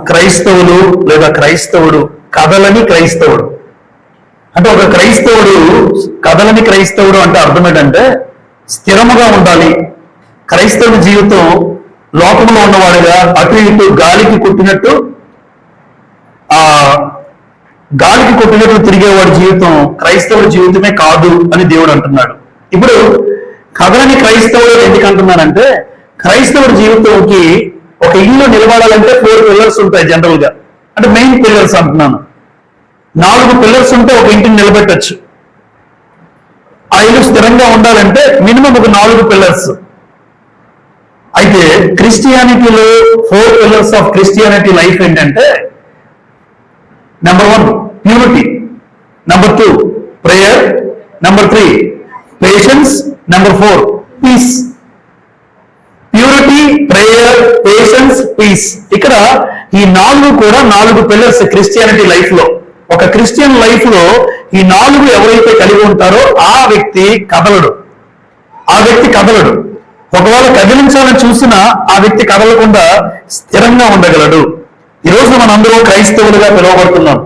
క్రైస్తవులు లేదా క్రైస్తవుడు కథలని క్రైస్తవుడు అంటే ఒక క్రైస్తవుడు కథలని క్రైస్తవుడు అంటే అర్థం ఏంటంటే స్థిరముగా ఉండాలి. క్రైస్తవుడి జీవితం లోకంలో ఉన్నవాడుగా అటు ఇటు గాలికి కొట్టినట్టు తిరిగేవాడి జీవితం క్రైస్తవుడి జీవితమే కాదు అని దేవుడు అంటున్నాడు. ఇప్పుడు కథలని క్రైస్తవుడు ఎందుకు అంటున్నానంటే క్రైస్తవుడి జీవితంకి ఒక ఇల్లు నిలబడాలంటే 4 పిల్లర్స్ ఉంటాయి జనరల్ గా. అంటే మెయిన్ పిల్లర్స్ అంటున్నాను. 4 పిల్లర్స్ ఉంటే ఒక ఇంటిని నిలబెట్టచ్చు. ఆ ఇల్లు స్థిరంగా ఉండాలంటే మినిమం ఒక 4 పిల్లర్స్. అయితే క్రిస్టియానిటీలో 4 పిల్లర్స్ ఆఫ్ క్రిస్టియానిటీ లైఫ్ ఏంటంటే number 1 purity, number 2 prayer, number 3 patience, number 4 peace. Purity, prayer, patience, peace. ఇక్కడ ఈ 4 కూడా 4 పిల్లర్స్ క్రిస్టియానిటీ లైఫ్ లో. ఒక క్రిస్టియన్ లైఫ్ లో ఈ 4 ఎవరైతే కలిగి ఉంటారో ఆ వ్యక్తి కదలడు. ఒకవేళ కదిలించాలని చూసినా ఆ వ్యక్తి కదలకుండా స్థిరంగా ఉండగలడు. ఈరోజు మనందరం క్రైస్తవులుగా పిలువబడుతున్నాం.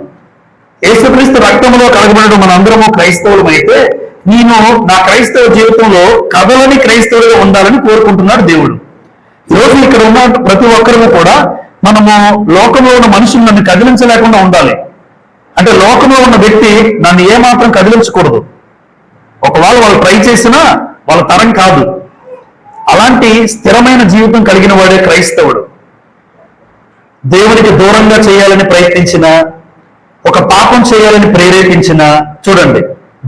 యేసుక్రీస్తు రక్తంలో కలగబడడం మనందరము క్రైస్తవులం అయితే నేను నా క్రైస్తవ జీవితంలో కథలని క్రైస్తవులుగా ఉండాలని కోరుకుంటున్నాడు దేవుడు. ఈరోజు ఇక్కడ ఉన్న ప్రతి ఒక్కరము కూడా మనము లోకంలో ఉన్న మనుషులు నన్ను కదిలించలేకుండా ఉండాలి. అంటే లోకంలో ఉన్న వ్యక్తి నన్ను ఏమాత్రం కదిలించకూడదు. ఒకవేళ వాళ్ళు ట్రై చేసినా వాళ్ళ తరం కాదు. అలాంటి స్థిరమైన జీవితం కలిగిన వాడే క్రైస్తవుడు. దేవునికి దూరంగా చేయాలని ప్రయత్నించిన, ఒక పాపం చేయాలని ప్రేరేపించిన, చూడండి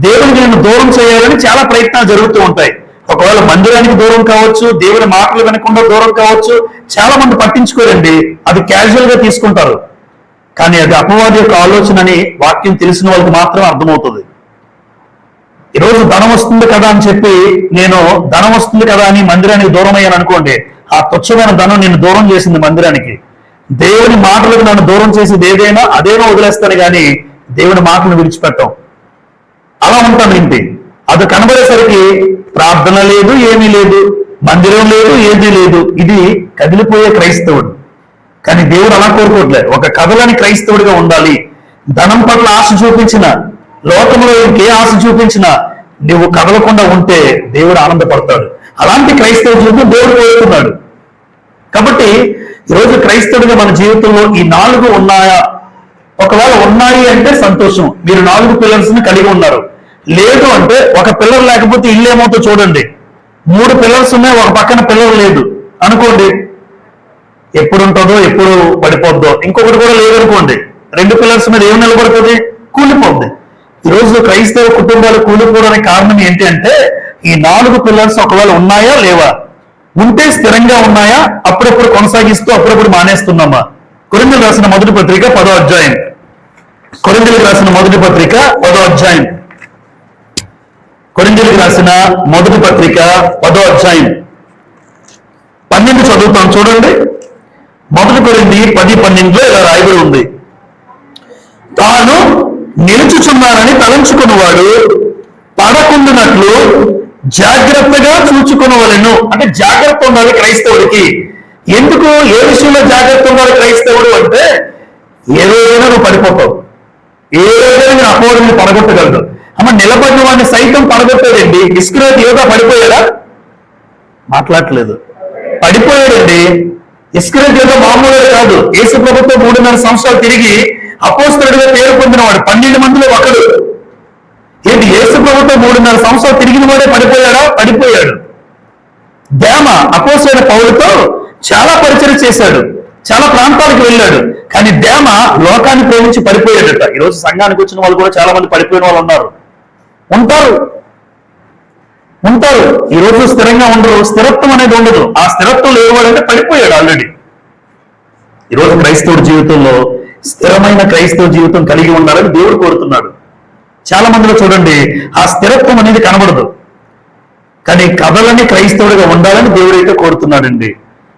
దేవునికి నేను దూరం చేయాలని చాలా ప్రయత్నాలు జరుగుతూ ఉంటాయి. ఒకవేళ మందిరానికి దూరం కావచ్చు, దేవుని మాటలు వినకుండా దూరం కావచ్చు. చాలా మంది పట్టించుకోరండి, అది క్యాజువల్ గా తీసుకుంటారు. కానీ అది అపవాది యొక్క ఆలోచన అని వాక్యం తెలిసిన వాళ్ళకి మాత్రం అర్థమవుతుంది. ఈరోజు ధనం వస్తుంది కదా అని చెప్పి నేను ధనం వస్తుంది కదా అని మందిరానికి దూరం అయ్యాను అనుకోండి, ఆ తుచ్చమైన ధనం నేను దూరం చేసింది మందిరానికి. దేవుని మాటలకు నన్ను దూరం చేసేది ఏదైనా అదేనో వదిలేస్తాను కానీ దేవుని మాటలను విడిచిపెట్టాం. అలా ఉంటాను ఏంటి? అది కనబడేసరికి ప్రార్థన లేదు, ఏమీ లేదు, మందిరం లేదు, ఏదీ లేదు. ఇది కదిలిపోయే క్రైస్తవుడు. కానీ దేవుడు అలా కోరుకోవట్లేదు. ఒక కథలని క్రైస్తవుడిగా ఉండాలి. ధనం పట్ల ఆశ చూపించిన, లోకంలో ఇంకే ఆశ చూపించినా నువ్వు కదలకుండా ఉంటే దేవుడు ఆనందపడతాడు. అలాంటి క్రైస్తవ జీవితం దేవుడు కోరుతున్నాడు. కాబట్టి ఈరోజు క్రైస్తవుడిగా మన జీవితంలో ఈ 4 ఉన్నాయా? ఒకవేళ ఉన్నాయి అంటే సంతోషం, మీరు 4 పిల్లర్స్ ని కలిగి ఉన్నారు. లేదు అంటే ఒక పిల్లర్ లేకపోతే ఇల్లు ఏమవుతో చూడండి. 3 పిల్లర్స్ ఉన్నాయి, ఒక పక్కన పిల్లర్ లేదు అనుకోండి, ఎప్పుడు ఉంటుందో ఎప్పుడు పడిపోద్దో. ఇంకొకటి కూడా లేదనుకోండి, 2 పిల్లర్స్ మీద ఏం నిలబడుతుంది? కూలిపోద్ది. ఈరోజు క్రైస్తవ కుటుంబాలు కూలిపోవడానికి కారణం ఏంటి అంటే ఈ 4 పిల్లర్స్ ఒకవేళ ఉన్నాయా లేవా? ఉంటే స్థిరంగా ఉన్నాయా? అప్పుడప్పుడు కొనసాగిస్తూ అప్పుడప్పుడు మానేస్తున్నామా? కొరింథీయులకు రాసిన మొదటి పత్రిక 10వ అధ్యాయం. కొరింథీయులకు రాసిన మొదటి పత్రిక 10వ అధ్యాయం. కొరింథీయులకు రాసిన మొదటి పత్రిక 10వ అధ్యాయం 12 చదువుతాం చూడండి. మొదటి కొరింథీ 10:12 ఇలా రాయబడి ఉంది. తాను నిలుచుచున్నానని తలంచుకున్నవాడు పడకుండానట్లు జాగ్రత్తగా చూచుకునవలెను. అంటే జాగ్రత్త ఉండాలి క్రైస్తవుడికి. ఎందుకు? ఏ విషయంలో జాగ్రత్త ఉండాలి క్రైస్తవుడు అంటే ఏ రోజైనా నువ్వు పడిపోతావు, ఏ రోజైనా నేను అపవాదిని పడగొట్టగలదు. అమ్మ నిలబడిన వాడిని సైతం పడగొట్టాడండి. ఇస్కరియోతు యోధా పడిపోయాడా? మాట్లాడలేదు, పడిపోయాడండి. ఇస్కరియోతు యోధా మామూలుగా కాదు. యేసు ప్రభుతో 3.5 సంవత్సరాలు తిరిగి అపోస్తలుడిగా పేరు పొందినవాడు, 12 మందిలో ఒకడు. ఏంటి? యేసు ప్రభుతో 3.5 సంవత్సరాలు తిరిగిన వాడే పడిపోయాడా? పడిపోయాడు. దేమ అపోస్తలుడైన పౌలుతో చాలా పరిచయం చేశాడు, చాలా ప్రాంతాలకు వెళ్ళాడు. కానీ దేమ లోకాన్ని ప్రేమించి పడిపోయాడట. ఈరోజు సంఘానికి వచ్చిన వాళ్ళు కూడా చాలా మంది పడిపోయిన వాళ్ళు ఉంటారు. ఈరోజు స్థిరంగా ఉండరు, స్థిరత్వం అనేది ఉండదు. ఆ స్థిరత్వం లేవాడంటే పడిపోయాడు ఆల్రెడీ. ఈరోజు క్రైస్తవుడి జీవితంలో స్థిరమైన క్రైస్తవ జీవితం కలిగి ఉండాలని దేవుడు కోరుతున్నాడు. చాలా మందిలో చూడండి ఆ స్థిరత్వం అనేది కనబడదు. కానీ కథలని క్రైస్తవుడిగా ఉండాలని దేవుడు అయితే కోరుతున్నాడండి.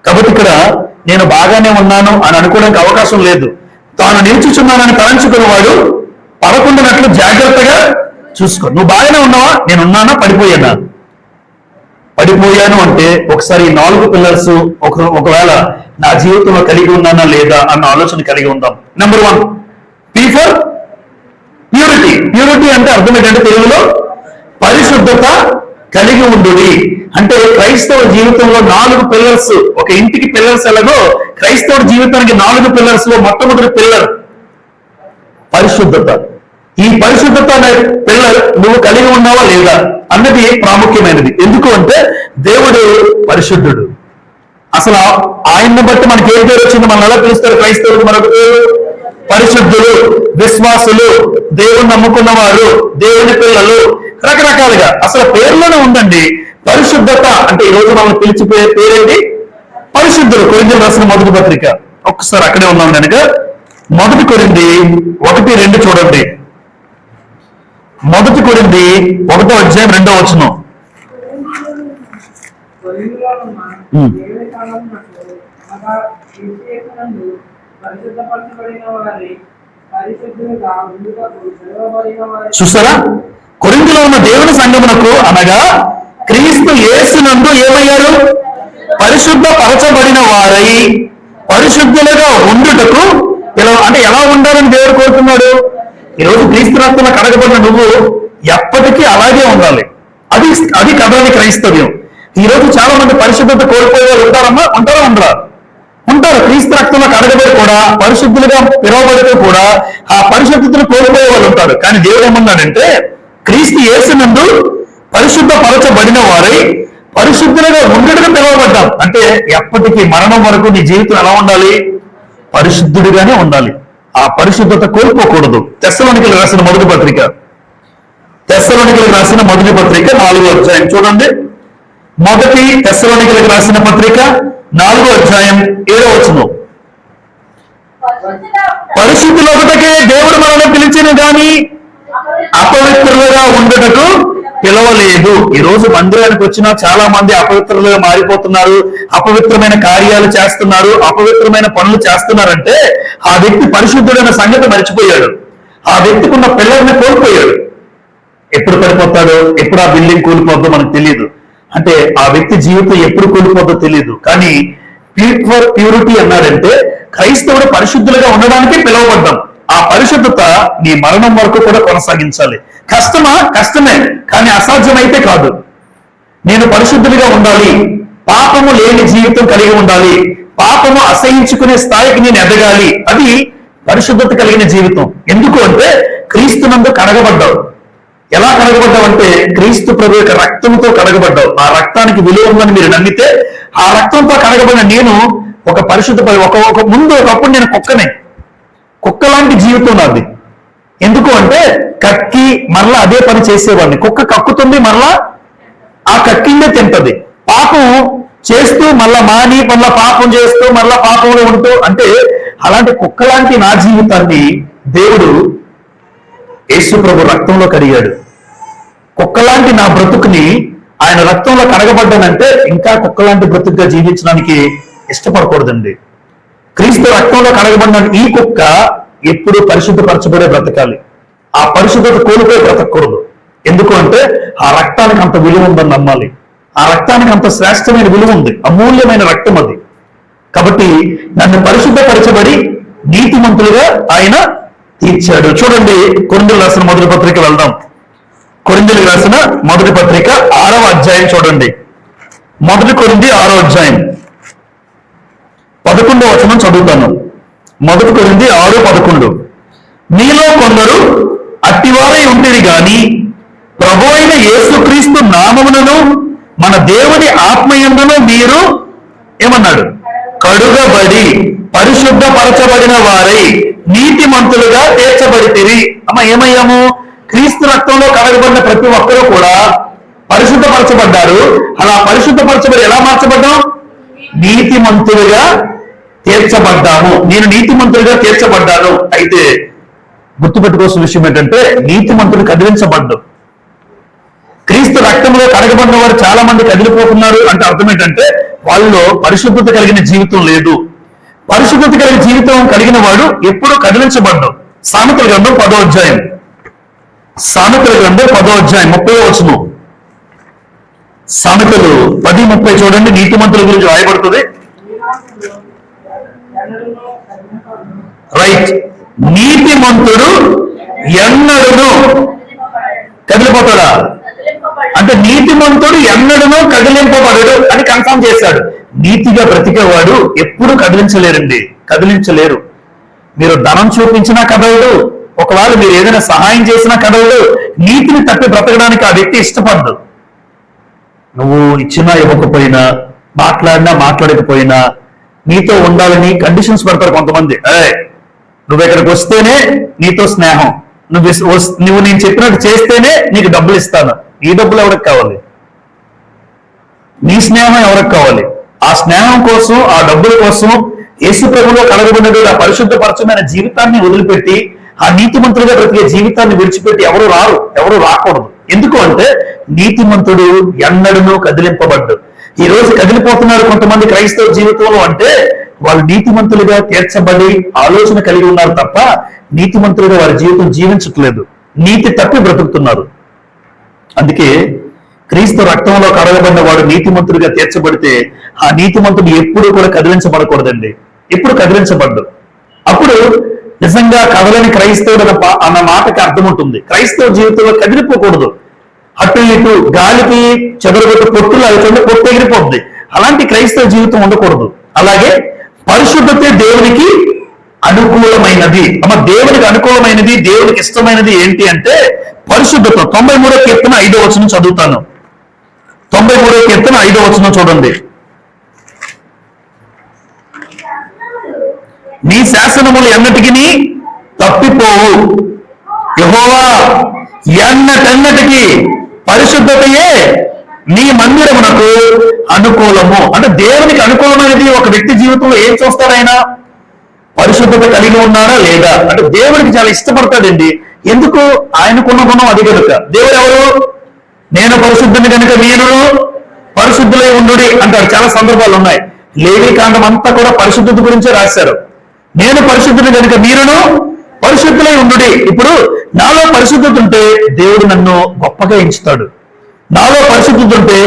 కాబట్టి ఇక్కడ నేను బాగానే ఉన్నాను అని అనుకోవడానికి అవకాశం లేదు. తాను నిలుచుచున్నానని తలంచుకున్నవాడు పడకుండానట్లు జాగ్రత్తగా చూసుకో. నువ్వు బాగానే ఉన్నావా? నేను ఉన్నానా? పడిపోయానా? పడిపోయాను అంటే ఒకసారి ఈ 4 పిల్లర్స్ ఒకవేళ నా జీవితంలో కలిగి ఉన్నానా లేదా అన్న ఆలోచన కలిగి ఉందాం. Number 1, P for purity. Purity అంటే అర్థం ఏంటంటే తెలుగులో పరిశుద్ధత కలిగి ఉండు. అంటే క్రైస్తవ జీవితంలో 4 పిల్లర్స్, ఒక ఇంటికి పిల్లర్స్ ఎలాగో క్రైస్తవ జీవితానికి 4 పిల్లర్స్ లో మొట్టమొదటి పిల్లర్ పరిశుద్ధత. ఈ పరిశుద్ధత అనే పిల్లర్ నువ్వు కలిగి ఉన్నావా లేదా అన్నది ప్రాముఖ్యమైనది. ఎందుకు అంటే దేవుడు పరిశుద్ధుడు. అసలు ఆయన్ని బట్టి మనకి ఏం పేరు వచ్చింది? మనం ఎలా పిలుస్తారు క్రైస్తవులు? మరొక పేరు పరిశుద్ధులు, విశ్వాసులు, దేవుని నమ్ముకున్న వారు, దేవుని పిల్లలు, రకరకాలుగా అసలు పేర్లోనే ఉందండి పరిశుద్ధత. అంటే ఈ రోజు మనం పిలిచిపోయే పేరేంటి? పరిశుద్ధులు. కొరింథీయులకు రాసిన మొదటి పత్రిక, ఒక్కసారి అక్కడే ఉన్నాం కనుక 1 కొరింథీ 1:2 చూడండి. 1 కొరింథీ 1:2 చూసారా? కొరింథీలో ఉన్న దేవుని సంఘమునకు అనగా క్రీస్తు యేసునందు ఏమయ్యారు? పరిశుద్ధ పరచబడిన వారై పరిశుద్ధులుగా ఉండుటకు అంటే ఎలా ఉండాలని దేవుడు కోరుతున్నాడు? ఈరోజు క్రీస్తు రక్తంలో కడగబడిన నువ్వు ఎప్పటికీ అలాగే ఉండాలి. అది కదలని క్రైస్తవ్యం. ఈ రోజు చాలా మంది పరిశుద్ధత కోల్పోయే వాళ్ళు ఉంటారా? ఉంటారు. క్రీస్తు రక్తంలో కడగబడి కూడా పరిశుద్ధులుగా పిలువబడుతూ కూడా ఆ పరిశుద్ధతను కోల్పోయే వాళ్ళు ఉంటారు. కానీ దేవుడు ఏమన్నాడంటే క్రీస్తు యేసునందు పరిశుద్ధ పరచబడిన వారై పరిశుద్ధులుగా ఉండటం పిలువబడ్డాం. అంటే ఎప్పటికీ మరణం వరకు నీ జీవితం ఎలా ఉండాలి? పరిశుద్ధుడిగానే ఉండాలి. ఆ పరిశుద్ధత కోల్పోకూడదు. తెస్సలోనికీయులకు రాసిన మొదటి పత్రిక 4వ అధ్యాయం చూడండి. 1 తెస్సలోనికీయులకు రాసిన పత్రిక 4వ అధ్యాయం 7వ వచనం. పరిశుద్ధులొకటకే దేవుడు మనల్ని పిలిచిన గాని అపవిత్రులుగా ఉండటకు పిలవలేదు. ఈ రోజు మందిరానికి వచ్చిన చాలా మంది అపవిత్రులుగా మారిపోతున్నారు, అపవిత్రమైన కార్యాలు చేస్తున్నారు, అపవిత్రమైన పనులు చేస్తున్నారంటే ఆ వ్యక్తి పరిశుద్ధుడైన సంగతి మర్చిపోయాడు. ఆ వ్యక్తికి ఉన్న పిల్లల్ని కోల్పోయాడు. ఎప్పుడు పడిపోతాడో, ఎప్పుడు ఆ బిల్డింగ్ కూలిపోద్దో మనకు తెలియదు. అంటే ఆ వ్యక్తి జీవితం ఎప్పుడు కూలిపోద్దో తెలియదు. కానీ ప్యూరిటీ అన్నాడంటే క్రైస్తవుడు పరిశుద్ధులుగా ఉండడానికి పిలువబడ్డాం. ఆ పరిశుద్ధత నీ మరణం వరకు కూడా కొనసాగించాలి. కష్టమా? కష్టమే, కానీ అసాధ్యమైతే కాదు. నేను పరిశుద్ధులుగా ఉండాలి, పాపము లేని జీవితం కలిగి ఉండాలి, పాపము అసహించుకునే స్థాయికి నేను ఎదగాలి. అది పరిశుద్ధత కలిగిన జీవితం. ఎందుకు అంటే క్రీస్తునందు కడగబడ్డావు. ఎలా కడగబడ్డావు అంటే క్రీస్తు ప్రభు యొక్క రక్తంతో కడగబడ్డావు. ఆ రక్తానికి విలువ ఉందని మీరు నమ్మితే ఆ రక్తంతో కడగబడిన నేను ఒక పరిశుద్ధ ముందు ఒకప్పుడు నేను కుక్క లాంటి జీవితం నాది. ఎందుకు అంటే కక్కి మరలా అదే పని చేసేవాడిని. కుక్క కక్కుతుంది, మరలా ఆ కక్కిందే తింటది. పాపం చేస్తూ మళ్ళా మాని మళ్ళా పాపం చేస్తూ మళ్ళా పాపంలో ఉంటూ, అంటే అలాంటి కుక్క లాంటి నా జీవితాన్ని దేవుడు యేసు ప్రభు రక్తంలో కడిగాడు. కుక్కలాంటి నా బ్రతుకుని ఆయన రక్తంలో కడగబడ్డానంటే ఇంకా కుక్కలాంటి బ్రతుకుగా జీవించడానికి ఇష్టపడకూడదండి. క్రీస్తు రక్తంలో కడగబడిన ఈ కుక్క ఎప్పుడు పరిశుద్ధపరచబడే బ్రతకాలి. ఆ పరిశుద్ధత కోల్పోయి బ్రతకూడదు. ఎందుకు అంటే ఆ రక్తానికి అంత విలువ ఉందని నమ్మాలి. ఆ రక్తానికి అంత శ్రేష్టమైన విలువ ఉంది, అమూల్యమైన రక్తం అది. కాబట్టి నన్ను పరిశుద్ధపరచబడి నీతిమంతులుగా ఆయన తీర్చాడు. చూడండి, కొరింథీయులకు రాసిన మొదటి పత్రిక వెళ్దాం. కొరింథీయులకు రాసిన మొదటి పత్రిక 6వ అధ్యాయం చూడండి. 1 కొరింథీ 6వ అధ్యాయం 11వ వచనం చదువుతాను. 1 కొరింథీ 6:11. మీలో కొందరు అట్టివారై ఉంటిరి గాని ప్రభు అయిన యేసుక్రీస్తు నామమునను మన దేవుని ఆత్మయందును మీరు ఏమన్నాడు? కడుగబడి పరిశుద్ధపరచబడిన వారై నీతిమంతులుగా తీర్చబడితిరి. ఏమయ్యాము? క్రీస్తు రక్తంలో కడగబడిన ప్రతి ఒక్కరూ కూడా పరిశుద్ధపరచబడ్డారు. అలా పరిశుద్ధపరచబడి ఎలా మార్చబడ్డాం? నీతిమంతులుగా తీర్చబడ్డాము. నేను నీతిమంతులుగా తీర్చబడ్డాను. అయితే గుర్తుపెట్టుకోవాల్సిన విషయం ఏంటంటే నీతిమంతులు కదిలించబడ్డు. క్రీస్తు రక్తంలో కడగబడిన వారు చాలా మంది కదిలిపోతున్నారు అంటే అర్థం ఏంటంటే వాళ్ళలో పరిశుద్ధత కలిగిన జీవితం లేదు. పరిశుద్ధత కలిగిన జీవితం కలిగిన వాడు ఎప్పుడూ కదిలించబడ్డు. సామెతల గ్రంథం 10వ అధ్యాయం 30వ వచనం. సామెతలు 10:30 చూడండి, నీతిమంతుల గురించి రాయబడుతుంది. రైట్. నీతిమంతుడు ఎన్నడును కదిలిపోతాడా అంటే నీతిమంతుడు ఎన్నడును కదిలింపబడడు అని కన్ఫర్మ్ చేశాడు. నీతిగా బ్రతికేవాడు ఎప్పుడు కదిలించలేరు. మీరు ధనం చూపించినా కదలడు, ఒకవేళ మీరు ఏదైనా సహాయం చేసినా కదలడు. నీతిని తప్పి బ్రతకడానికి ఆ వ్యక్తి ఇష్టపడ్డు. నువ్వు ఇచ్చినా ఇవ్వకపోయినా, మాట్లాడినా మాట్లాడకపోయినా నీతో ఉండాలని కండిషన్స్ పెడతారు కొంతమంది. నువ్వు ఇక్కడికి వస్తేనే నీతో స్నేహం, నువ్వు నేను చెప్పినట్టు చేస్తేనే నీకు డబ్బులు ఇస్తాను. ఈ డబ్బులు ఎవరికి కావాలి? నీ స్నేహం ఎవరికి కావాలి? ఆ స్నేహం కోసం, ఆ డబ్బుల కోసం యేసు ప్రభువులో కలగబడినటువంటి ఆ పరిశుద్ధపరచమైన జీవితాన్ని వదిలిపెట్టి ఆ నీతిమంతుడిగా బ్రతికే జీవితాన్ని విడిచిపెట్టి ఎవరు రాకూడదు. ఎందుకు అంటే నీతిమంతుడు ఎన్నడూ కదిలింపబడ్డు. ఈ రోజు కదిలిపోతున్నారు కొంతమంది క్రైస్తవ జీవితంలో అంటే వాళ్ళు నీతిమంతులుగా తీర్చబడి ఆలోచన కలిగి ఉన్నారు తప్ప నీతిమంతులుగా వారి జీవితం జీవించట్లేదు, నీతి తప్పి బ్రతుకుతున్నారు. అందుకే క్రీస్తు రక్తంలో కడగబడిన వాడు నీతిమంతుడిగా తీర్చబడితే ఆ నీతిమంతుడు ఎప్పుడు కూడా కదిలించబడకూడదండి. ఎప్పుడు కదిలించబడ్డు. అప్పుడు నిజంగా కదలని క్రైస్తవుడు అన్న మాటకి అర్థం ఉంటుంది. క్రైస్తవ జీవితంలో కదిలిపోకూడదు. అటు ఇటు గాలికి చెదరగొట్టు పొట్టులు అవుతుంది, పొట్టు ఎగిరిపోతుంది. అలాంటి క్రైస్తవ జీవితం ఉండకూడదు. అలాగే పరిశుద్ధతే దేవునికి అనుకూలమైనది. దేవునికి అనుకూలమైనది, దేవునికి ఇష్టమైనది ఏంటి అంటే పరిశుద్ధత. 93వ కీర్తన 5వ వచనం చదువుతాను. 93వ కీర్తన 5వ వచనం చూడండి. నీ శాసనములు ఎన్నటికి తప్పిపోవు, యెహోవా ఎన్నటెన్నటికి పరిశుద్ధతయే నీ మందిరమునకు అనుకూలము. అంటే దేవునికి అనుకూలమైనది ఒక వ్యక్తి జీవితంలో ఏం చూస్తారు? ఆయన పరిశుద్ధత కలిగి ఉన్నాడా లేదా అంటే దేవుడికి చాలా ఇష్టపడతాడండి. ఎందుకు? ఆయనకున్న గుణం అది కనుక. దేవుడు ఎవరు? నేను పరిశుద్ధుని కనుక మీరు పరిశుద్ధులై ఉండుడి అంటారు. చాలా సందర్భాలు ఉన్నాయి. లేవీ కాండం అంతా కూడా పరిశుద్ధత గురించే రాశారు. నేను పరిశుద్ధుని కనుక మీరును పరిశుద్ధులై ఉండుడి. ఇప్పుడు నాలో పరిశుద్ధత ఉంటే దేవుడు నన్ను గొప్పగా ఎంచుతాడు. నాలో పరిశుద్ధత ఉంటే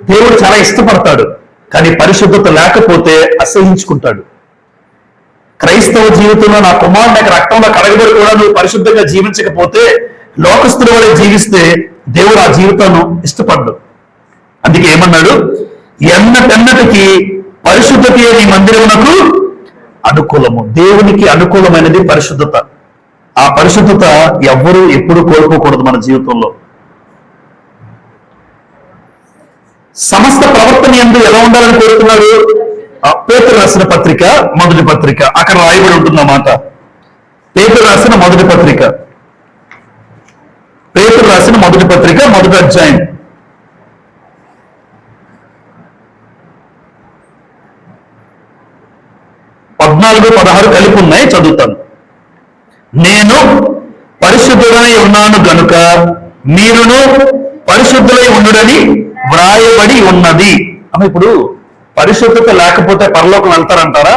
దేవుడు చాలా ఇష్టపడతాడు. కానీ పరిశుద్ధత లేకపోతే అసహించుకుంటాడు. క్రైస్తవ జీవితంలో నా కుమారుడు నాకు రక్తంలో కడగబడి కూడా నువ్వు పరిశుద్ధంగా జీవించకపోతే, లోకస్తుల వలె జీవిస్తే దేవుడు ఆ జీవితాన్ని ఇష్టపడ్డు. అందుకే ఏమన్నాడు? ఎన్నటెన్నటికి పరిశుద్ధతే నీ మందిరమునకు అనుకూలము. దేవునికి అనుకూలమైనది పరిశుద్ధత. ఆ పరిశుద్ధత ఎవ్వరూ ఎప్పుడు కోల్పోకూడదు మన జీవితంలో. సమస్త ప్రవర్తన యందు ఎలా ఉండాలని కోరుతున్నాడు? పేతురు రాసిన పత్రిక 1వ పత్రిక, అక్కడ రాయబడి ఉంటుందన్నమాట. పేతురు రాసిన 1వ పత్రిక, పేతురు రాసిన 1వ పత్రిక 1వ అధ్యాయం 14, 16 కలిపి ఉన్నాయి, చదువుతాను. నేను పరిశుద్ధుడై ఉన్నాను గనుక మీరును పరిశుద్ధులై ఉండుడని వ్రాయబడి ఉన్నది. ఇప్పుడు పరిశుద్ధత లేకపోతే పరలోకం వెళ్తారంటారా?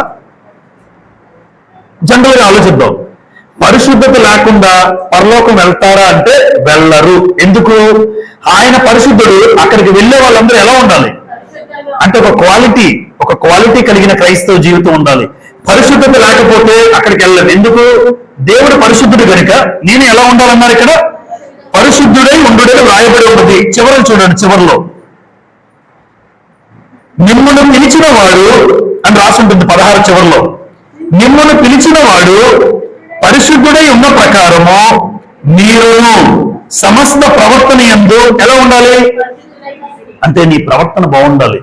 జనరల్ గా ఆలోచిద్దాం. పరిశుద్ధత లేకుండా పరలోకం వెళ్తారా అంటే వెళ్ళరు. ఎందుకు? ఆయన పరిశుద్ధుడు. అక్కడికి వెళ్ళే వాళ్ళందరూ ఎలా ఉండాలి అంటే ఒక క్వాలిటీ కలిగిన క్రైస్తవ జీవితం ఉండాలి. పరిశుద్ధత లేకపోతే అక్కడికి వెళ్ళదు. ఎందుకు? దేవుడు పరిశుద్ధుడు కనుక నేను ఎలా ఉండాలన్నారు ఇక్కడ? పరిశుద్ధుడై ఉండుడని రాయబడి ఉన్నది. చివరలు చూడండి, చివరిలో మిమ్మును పిలిచిన వాడు అని రాసి ఉంటుంది 16 చివరిలో. మిమ్మును పిలిచిన వాడు పరిశుద్ధుడై ఉన్న ప్రకారము మీరు సమస్త ప్రవర్తన యందు ఎలా ఉండాలి అంటే నీ ప్రవర్తన బాగుండాలి.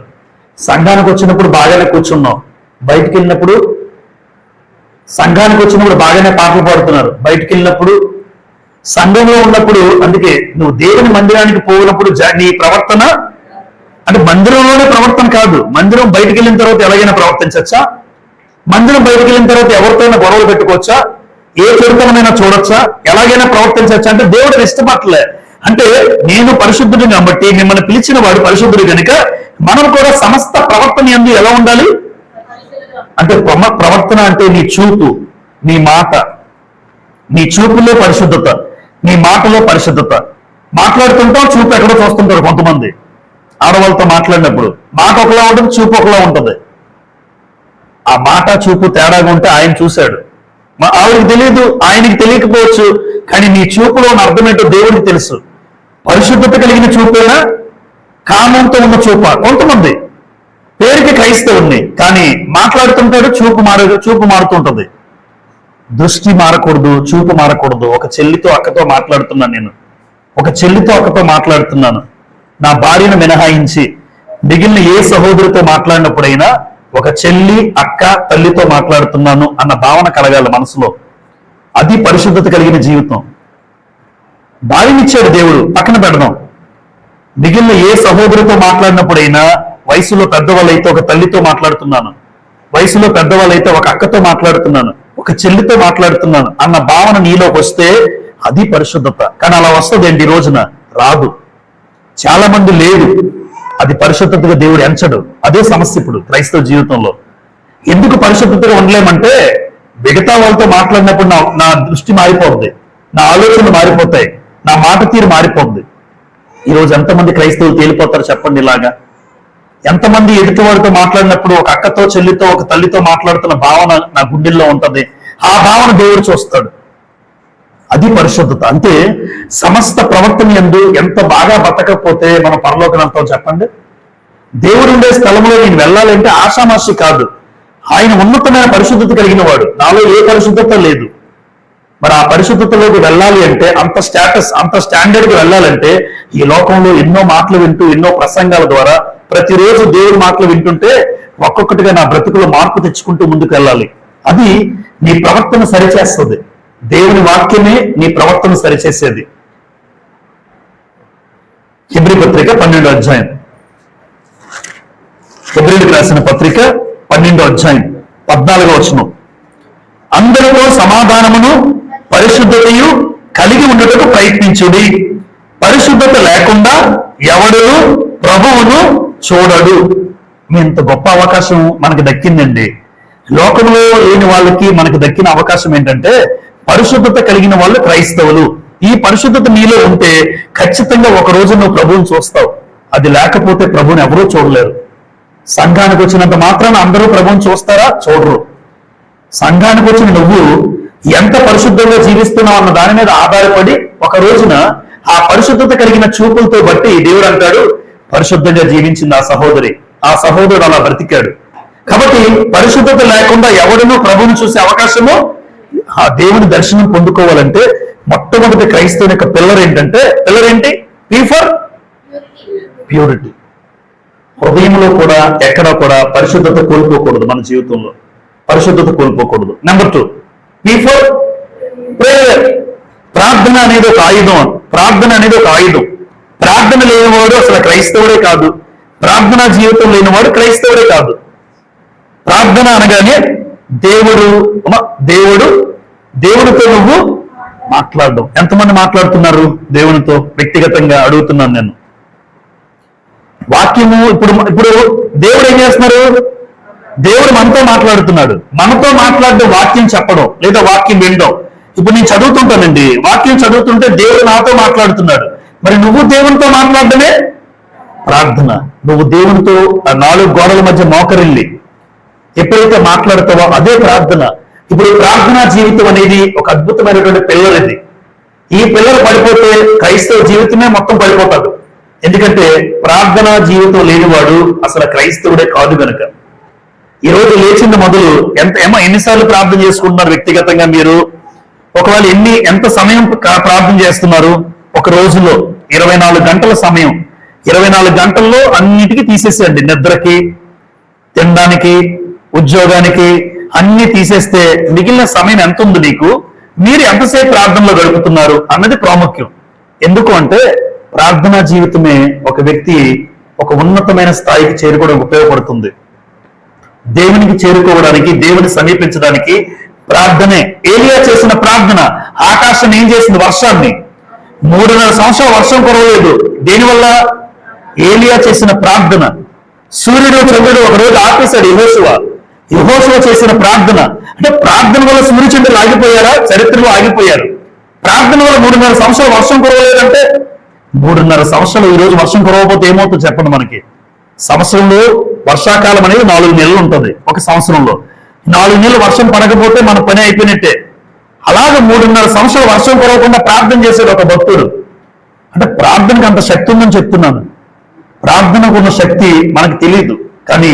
సంఘానికి వచ్చినప్పుడు బాగానే కూర్చున్నావు, బయటికి వెళ్ళినప్పుడు బాగానే పాటలు పాడుతున్నారు, బయటికి వెళ్ళినప్పుడు సంఘంలో ఉన్నప్పుడు. అందుకే నువ్వు దేవుని మందిరానికి పోయినప్పుడు నీ ప్రవర్తన అంటే మందిరంలోనే ప్రవర్తన కాదు, మందిరం బయటికి వెళ్ళిన తర్వాత ఎలాగైనా ప్రవర్తించచ్చా? మందిరం బయటికి వెళ్ళిన తర్వాత ఎవరితోనైనా గొడవలు పెట్టుకోవచ్చా? ఏ చెడుతనమైనా చూడొచ్చా? ఎలాగైనా ప్రవర్తించచ్చా అంటే దేవుడు ఇష్టపడలే. అంటే నేను పరిశుద్ధుడు కాబట్టి మిమ్మల్ని పిలిచిన వాడు పరిశుద్ధుడు కనుక మనం కూడా సమస్త ప్రవర్తన యందు ఎలా ఉండాలి అంటే ప్రవర్తన అంటే నీ చూపు, నీ మాట, నీ చూపులో పరిశుద్ధత, నీ మాటలో పరిశుద్ధత. మాట్లాడుతుంటాం, చూపు ఎక్కడో చూస్తుంటారు కొంతమంది. ఆడవాళ్ళతో మాట్లాడినప్పుడు మాట ఒకలా ఉంటుంది, చూపు ఒకలా ఉంటుంది. ఆ మాట చూపు తేడాగా ఉంటే ఆయన చూశాడు. ఆవిడకి తెలియదు, ఆయనకి తెలియకపోవచ్చు, కానీ నీ చూపులో ఉన్న అర్థమేంటో దేవుడికి తెలుసు. పరిశుద్ధత కలిగిన చూపేనా, కామంతో ఉన్న చూప? కొంతమంది పేరుకి క్రైస్తవుని, కానీ మాట్లాడుతుంటాడు, చూపు మారుతుంటది. దృష్టి మారకూడదు, చూపు మారకూడదు. ఒక చెల్లితో అక్కతో మాట్లాడుతున్నాను నేను, ఒక చెల్లితో అక్కతో మాట్లాడుతున్నాను. నా భార్యను మినహాయించి మిగిలిన ఏ సహోదరితో మాట్లాడినప్పుడైనా ఒక చెల్లి, అక్క, తల్లితో మాట్లాడుతున్నాను అన్న భావన కలగాలి మనసులో. అది పరిశుద్ధత కలిగిన జీవితం. భార్యనిచ్చాడు దేవుడు, పక్కన పెడదాం. మిగిలిన ఏ సహోదరితో మాట్లాడినప్పుడైనా, వయసులో పెద్దవాళ్ళైతే ఒక తల్లితో మాట్లాడుతున్నాను, వయసులో పెద్దవాళ్ళైతే ఒక అక్కతో మాట్లాడుతున్నాను, ఒక చెల్లితో మాట్లాడుతున్నాను అన్న భావన నీలోకి వస్తే అది పరిశుద్ధత. కానీ అలా వస్తుందండి ఈ రోజున రాదు, చాలా మంది లేదు. అది పరిశుద్ధతగా దేవుడు ఎంచడు. అదే సమస్య ఇప్పుడు క్రైస్తవ జీవితంలో. ఎందుకు పరిశుద్ధతగా ఉండలేమంటే, మిగతా వాళ్ళతో మాట్లాడినప్పుడు నా దృష్టి మారిపోద్ది, నా ఆలోచనలు మారిపోతాయి, నా మాట తీరు మారిపోద్ది. ఈరోజు ఎంతమంది క్రైస్తవులు తేలిపోతారు చెప్పండి ఇలాగా? ఎంతమంది ఎదుటివాడితో మాట్లాడినప్పుడు ఒక అక్కతో, చెల్లితో, ఒక తల్లితో మాట్లాడుతున్న భావన నా గుండెల్లో ఉంటది. ఆ భావన దేవుడు చూస్తాడు. అది పరిశుద్ధత. అంటే సమస్త ప్రవర్తన యందు ఎంత బాగా బతకపోతే మనం పరలోకం వెళ్తాం చెప్పండి? దేవుడు ఉండే స్థలంలో నేను వెళ్ళాలంటే ఆషామాషి కాదు. ఆయన ఉన్నతమైన పరిశుద్ధత కలిగిన వాడు. నాలో ఏ పరిశుద్ధత లేదు. మరి ఆ పరిశుద్ధతలోకి వెళ్ళాలి అంటే, అంత స్టేటస్, అంత స్టాండర్డ్కి వెళ్ళాలంటే, ఈ లోకంలో ఎన్నో మాటలు వింటూ, ఎన్నో ప్రసంగాల ద్వారా ప్రతిరోజు దేవుడి మాటలు వింటుంటే ఒక్కొక్కటిగా నా బ్రతుకులో మార్పు తెచ్చుకుంటూ ముందుకు వెళ్ళాలి. అది నీ ప్రవర్తన సరిచేస్తుంది. దేవుని వాక్యమే నీ ప్రవర్తన సరిచేసేది. హెబ్రీ పత్రిక 12వ అధ్యాయం, హెబ్రీలకు రాసిన పత్రిక 12వ అధ్యాయం 14వ వచనం. అందరితో సమాధానమును పరిశుద్ధతయు కలిగి ఉండటకు ప్రయత్నించుడి. పరిశుద్ధత లేకుండా ఎవడును ప్రభువును చూడడు. ఇంత గొప్ప అవకాశం మనకు దక్కిందండి. లోకంలో లేని వాళ్ళకి మనకు దక్కిన అవకాశం ఏంటంటే, పరిశుద్ధత కలిగిన వాళ్ళు క్రైస్తవులు. ఈ పరిశుద్ధత నీలో ఉంటే ఖచ్చితంగా ఒక రోజు నువ్వు ప్రభువుని చూస్తావు. అది లేకపోతే ప్రభువుని ఎవరూ చూడలేరు. సంఘానికి వచ్చినంత మాత్రాన అందరూ ప్రభువుని చూస్తారా? చూడరు. సంఘానికి వచ్చిన నువ్వు ఎంత పరిశుద్ధంగా జీవిస్తున్నావు అన్న దాని మీద ఆధారపడి ఒక రోజున ఆ పరిశుద్ధత కలిగిన చూపులతో బట్టి దేవుడు అంటాడు, పరిశుద్ధంగా జీవించింది ఆ సహోదరి, ఆ సహోదరుడు అలా బ్రతికాడు. కాబట్టి పరిశుద్ధత లేకుండా ఎవడనూ ప్రభువుని చూసే అవకాశము, ఆ దేవుని దర్శనం పొందుకోవాలంటే మొట్టమొదటి క్రైస్తవుని యొక్క పిల్లర్ ఏంటంటే, పిల్లర్ ఏంటి? P for purity. హృదయంలో కూడా ఎక్కడా కూడా పరిశుద్ధత కోల్పోకూడదు. మన జీవితంలో పరిశుద్ధత కోల్పోకూడదు. Number 2, P for prayer. ప్రార్థన అనేది ఒక ఆయుధం. ప్రార్థన అనేది ఒక ఆయుధం. ప్రార్థన లేనివాడు అసలు క్రైస్తవుడే కాదు. ప్రార్థనా జీవితం లేనివాడు క్రైస్తవుడే కాదు. ప్రార్థన అనగానే దేవుడితో నువ్వు మాట్లాడడం. ఎంతమంది మాట్లాడుతున్నారు దేవునితో? వ్యక్తిగతంగా అడుగుతున్నాను నేను. వాక్యము ఇప్పుడు దేవుడు ఏం చేస్తున్నారు? దేవుడు మనతో మాట్లాడుతున్నాడు. మనతో మాట్లాడడం వాక్యం చెప్పడం లేదా వాక్యం వినడం. ఇప్పుడు నేను చదువుతుంటానండి, వాక్యం చదువుతుంటే దేవుడు నాతో మాట్లాడుతున్నాడు. మరి నువ్వు దేవునితో మాట్లాడడమే ప్రార్థన. నువ్వు దేవునితో ఆ 4 గోడల మధ్య మోకరిల్లి ఎప్పుడైతే మాట్లాడతావో అదే ప్రార్థన. ఇప్పుడు ప్రార్థనా జీవితం అనేది ఒక అద్భుతమైనటువంటి పిల్లర్. ఇది ఈ పిల్లర్ పడిపోతే క్రైస్తవ జీవితమే మొత్తం పడిపోతాడు. ఎందుకంటే ప్రార్థనా జీవితం లేనివాడు అసలు క్రైస్తవుడే కాదు గనుక. ఈ రోజు లేచింది మొదలు ఎన్నిసార్లు ప్రార్థన చేసుకుంటున్నారు వ్యక్తిగతంగా మీరు? ఒకవేళ ఎంత సమయం ప్రార్థన చేస్తున్నారు ఒక రోజులో? 24 గంటల సమయం. 24 గంటల్లో అన్నిటికీ తీసేసేయండి. నిద్రకి, తినడానికి, ఉద్యోగానికి అన్ని తీసేస్తే మిగిలిన సమయం ఎంత ఉంది నీకు? మీరు ఎంతసేపు ప్రార్థనలో గడుపుతున్నారు అన్నది ప్రాముఖ్యం. ఎందుకు అంటే ప్రార్థనా జీవితమే ఒక వ్యక్తి ఒక ఉన్నతమైన స్థాయికి చేరుకోవడానికి ఉపయోగపడుతుంది. దేవునికి చేరుకోవడానికి, దేవుని సమీపించడానికి ప్రార్థనే. ఏలియా చేసిన ప్రార్థన ఆకాశం ఏం చేసింది? వర్షాన్ని. 3.5 సంవత్సరాలు వర్షం కురవలేదు. దేనివల్ల? ఏలియా చేసిన ప్రార్థన. సూర్యుడు చంద్రుడు ఒకరోజు ఆపేశాడు యెహోషువ చేసిన ప్రార్థన. అంటే ప్రార్థన వల్ల సూర్యచంద్రులు ఆగిపోయారా? చరిత్రలో ఆగిపోయారు. ప్రార్థన వల్ల 3.5 సంవత్సరాలు వర్షం కురవలేదంటే 3.5 సంవత్సరాలు ఈ రోజు వర్షం కురవకపోతే ఏమవుతుందో చెప్పండి. మనకి సంవత్సరంలో వర్షాకాలం అనేది 4 నెలలు ఉంటుంది. ఒక సంవత్సరంలో 4 నెలలు వర్షం పడకపోతే మన పని అయిపోయినట్టే. అలాగే 3.5 సంవత్సరాలు వర్షం కురవకుండా ప్రార్థన చేశాడు ఒక భక్తుడు. అంటే ప్రార్థనకు అంత శక్తి ఉందని చెప్తున్నాను. ప్రార్థనకు ఉన్న శక్తి మనకు తెలియదు. కానీ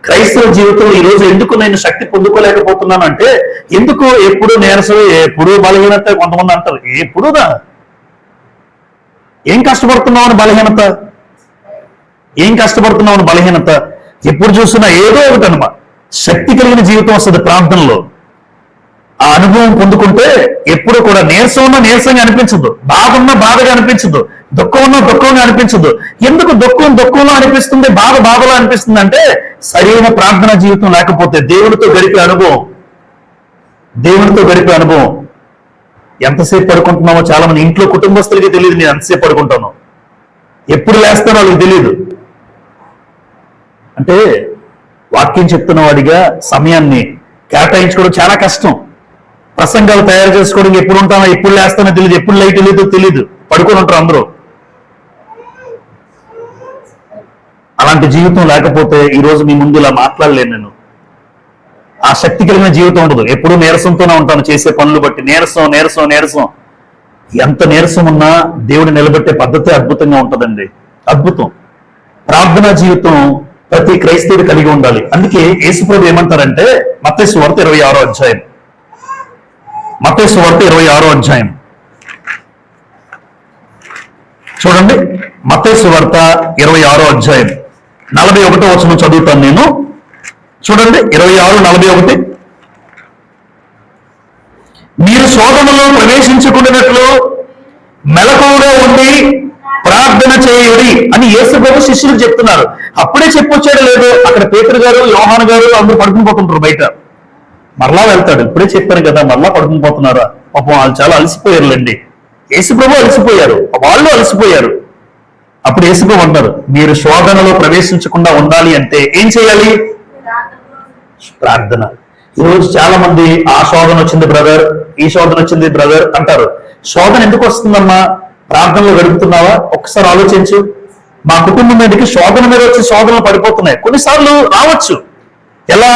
క్రైస్తవ జీవితంలో ఈ రోజు ఎందుకు నేను శక్తి పొందుకోలేకపోతున్నాను అంటే, ఎందుకు ఎప్పుడు నీరసం, ఎప్పుడు బలహీనత. కొంతమంది అంటారు ఎప్పుడుదా ఏం కష్టపడుతున్నావు బలహీనత, ఏం కష్టపడుతున్నావు బలహీనత. ఎప్పుడు చూసినా ఏదో ఒకటి అనమాట. శక్తి కలిగిన జీవితం వస్తుంది ప్రార్థనలో. ఆ అనుభవం పొందుకుంటే ఎప్పుడు కూడా నీరసం ఉన్నా నీరసంగా అనిపించదు, బాధ ఉన్నా బాధగా అనిపించదు, దుఃఖం ఉన్నా దుఃఖంగా అనిపించదు. ఎందుకు దుఃఖం దుఃఖంలో అనిపిస్తుంది, బాధ బాధలో అనిపిస్తుంది అంటే సరైన ప్రార్థనా జీవితం లేకపోతే. దేవునితో గడిపే అనుభవం ఎంతసేపు పడుకుంటున్నామో చాలా మంది ఇంట్లో కుటుంబస్తులకి తెలియదు. నేను ఎంతసేపు పడుకుంటాను, ఎప్పుడు లేస్తానో వాళ్ళకి తెలియదు. అంటే వాక్యం చెప్తున్న వాడిగా సమయాన్ని కేటాయించుకోవడం చాలా కష్టం. ప్రసంగాలు తయారు చేసుకోవడం ఎప్పుడు ఉంటానో ఎప్పుడు లేస్తానో తెలియదు, ఎప్పుడు లైట్ తెలియదో తెలియదు, పడుకొని ఉంటారు అందరూ. అలాంటి జీవితం లేకపోతే ఈ రోజు మీ ముందు ఇలా మాట్లాడలేను నేను. ఆ శక్తి కలిగిన జీవితం ఉండదు. ఎప్పుడు నీరసంతోనే ఉంటాను, చేసే పనులు బట్టి నీరసం. ఎంత నీరసం ఉన్నా దేవుడు నిలబెట్టే పద్ధతి అద్భుతంగా ఉంటుందండి. అద్భుతం. ప్రార్థనా జీవితం ప్రతి క్రైస్తవుడు కలిగి ఉండాలి. అందుకే యేసుప్రభువు ఏమంటారంటే మత్తయి సువార్త 26వ అధ్యాయం, మత్తయి సువార్త 26వ అధ్యాయం చూడండి. మత్తయి సువార్త 26వ అధ్యాయం 41వ వచనం చదువుతాను నేను. చూడండి 26:41. మీరు శోధనలో ప్రవేశించుకున్నట్లు మెలకువగా ఉండి ప్రార్థన చేయుడి అని యేసుప్రభు శిష్యులకు చెప్తున్నారు. అప్పుడే చెప్పొచ్చాడు లేదు, అక్కడ పేతురు గారు యోహాను గారు అందరూ పడుకుని పోతుంటారు బయట. మరలా వెళ్తాడు. ఇప్పుడే చెప్పాను కదా, మరలా పడుకుని పోతున్నారా. పాపం వాళ్ళు చాలా అలసిపోయారులేండి. యేసుప్రభు అలసిపోయారు, వాళ్ళు అలసిపోయారు. అప్పుడు యేసుప్రభు అంటారు, మీరు శోధనలో ప్రవేశించకుండా ఉండాలి అంటే ఏం చేయాలి? ప్రార్థన. ఈరోజు చాలా మంది ఆ శోధన వచ్చింది బ్రదర్, ఈ శోధన వచ్చింది బ్రదర్ అంటారు. శోధన ఎందుకు వస్తుందమ్మా? ప్రార్థనలో గడుపుతున్నావా? ఒక్కసారి ఆలోచించు. మా కుటుంబం మీదకి శోధన మీద వచ్చి శోధనలు పడిపోతున్నాయి. కొన్నిసార్లు రావచ్చు. ఎలా?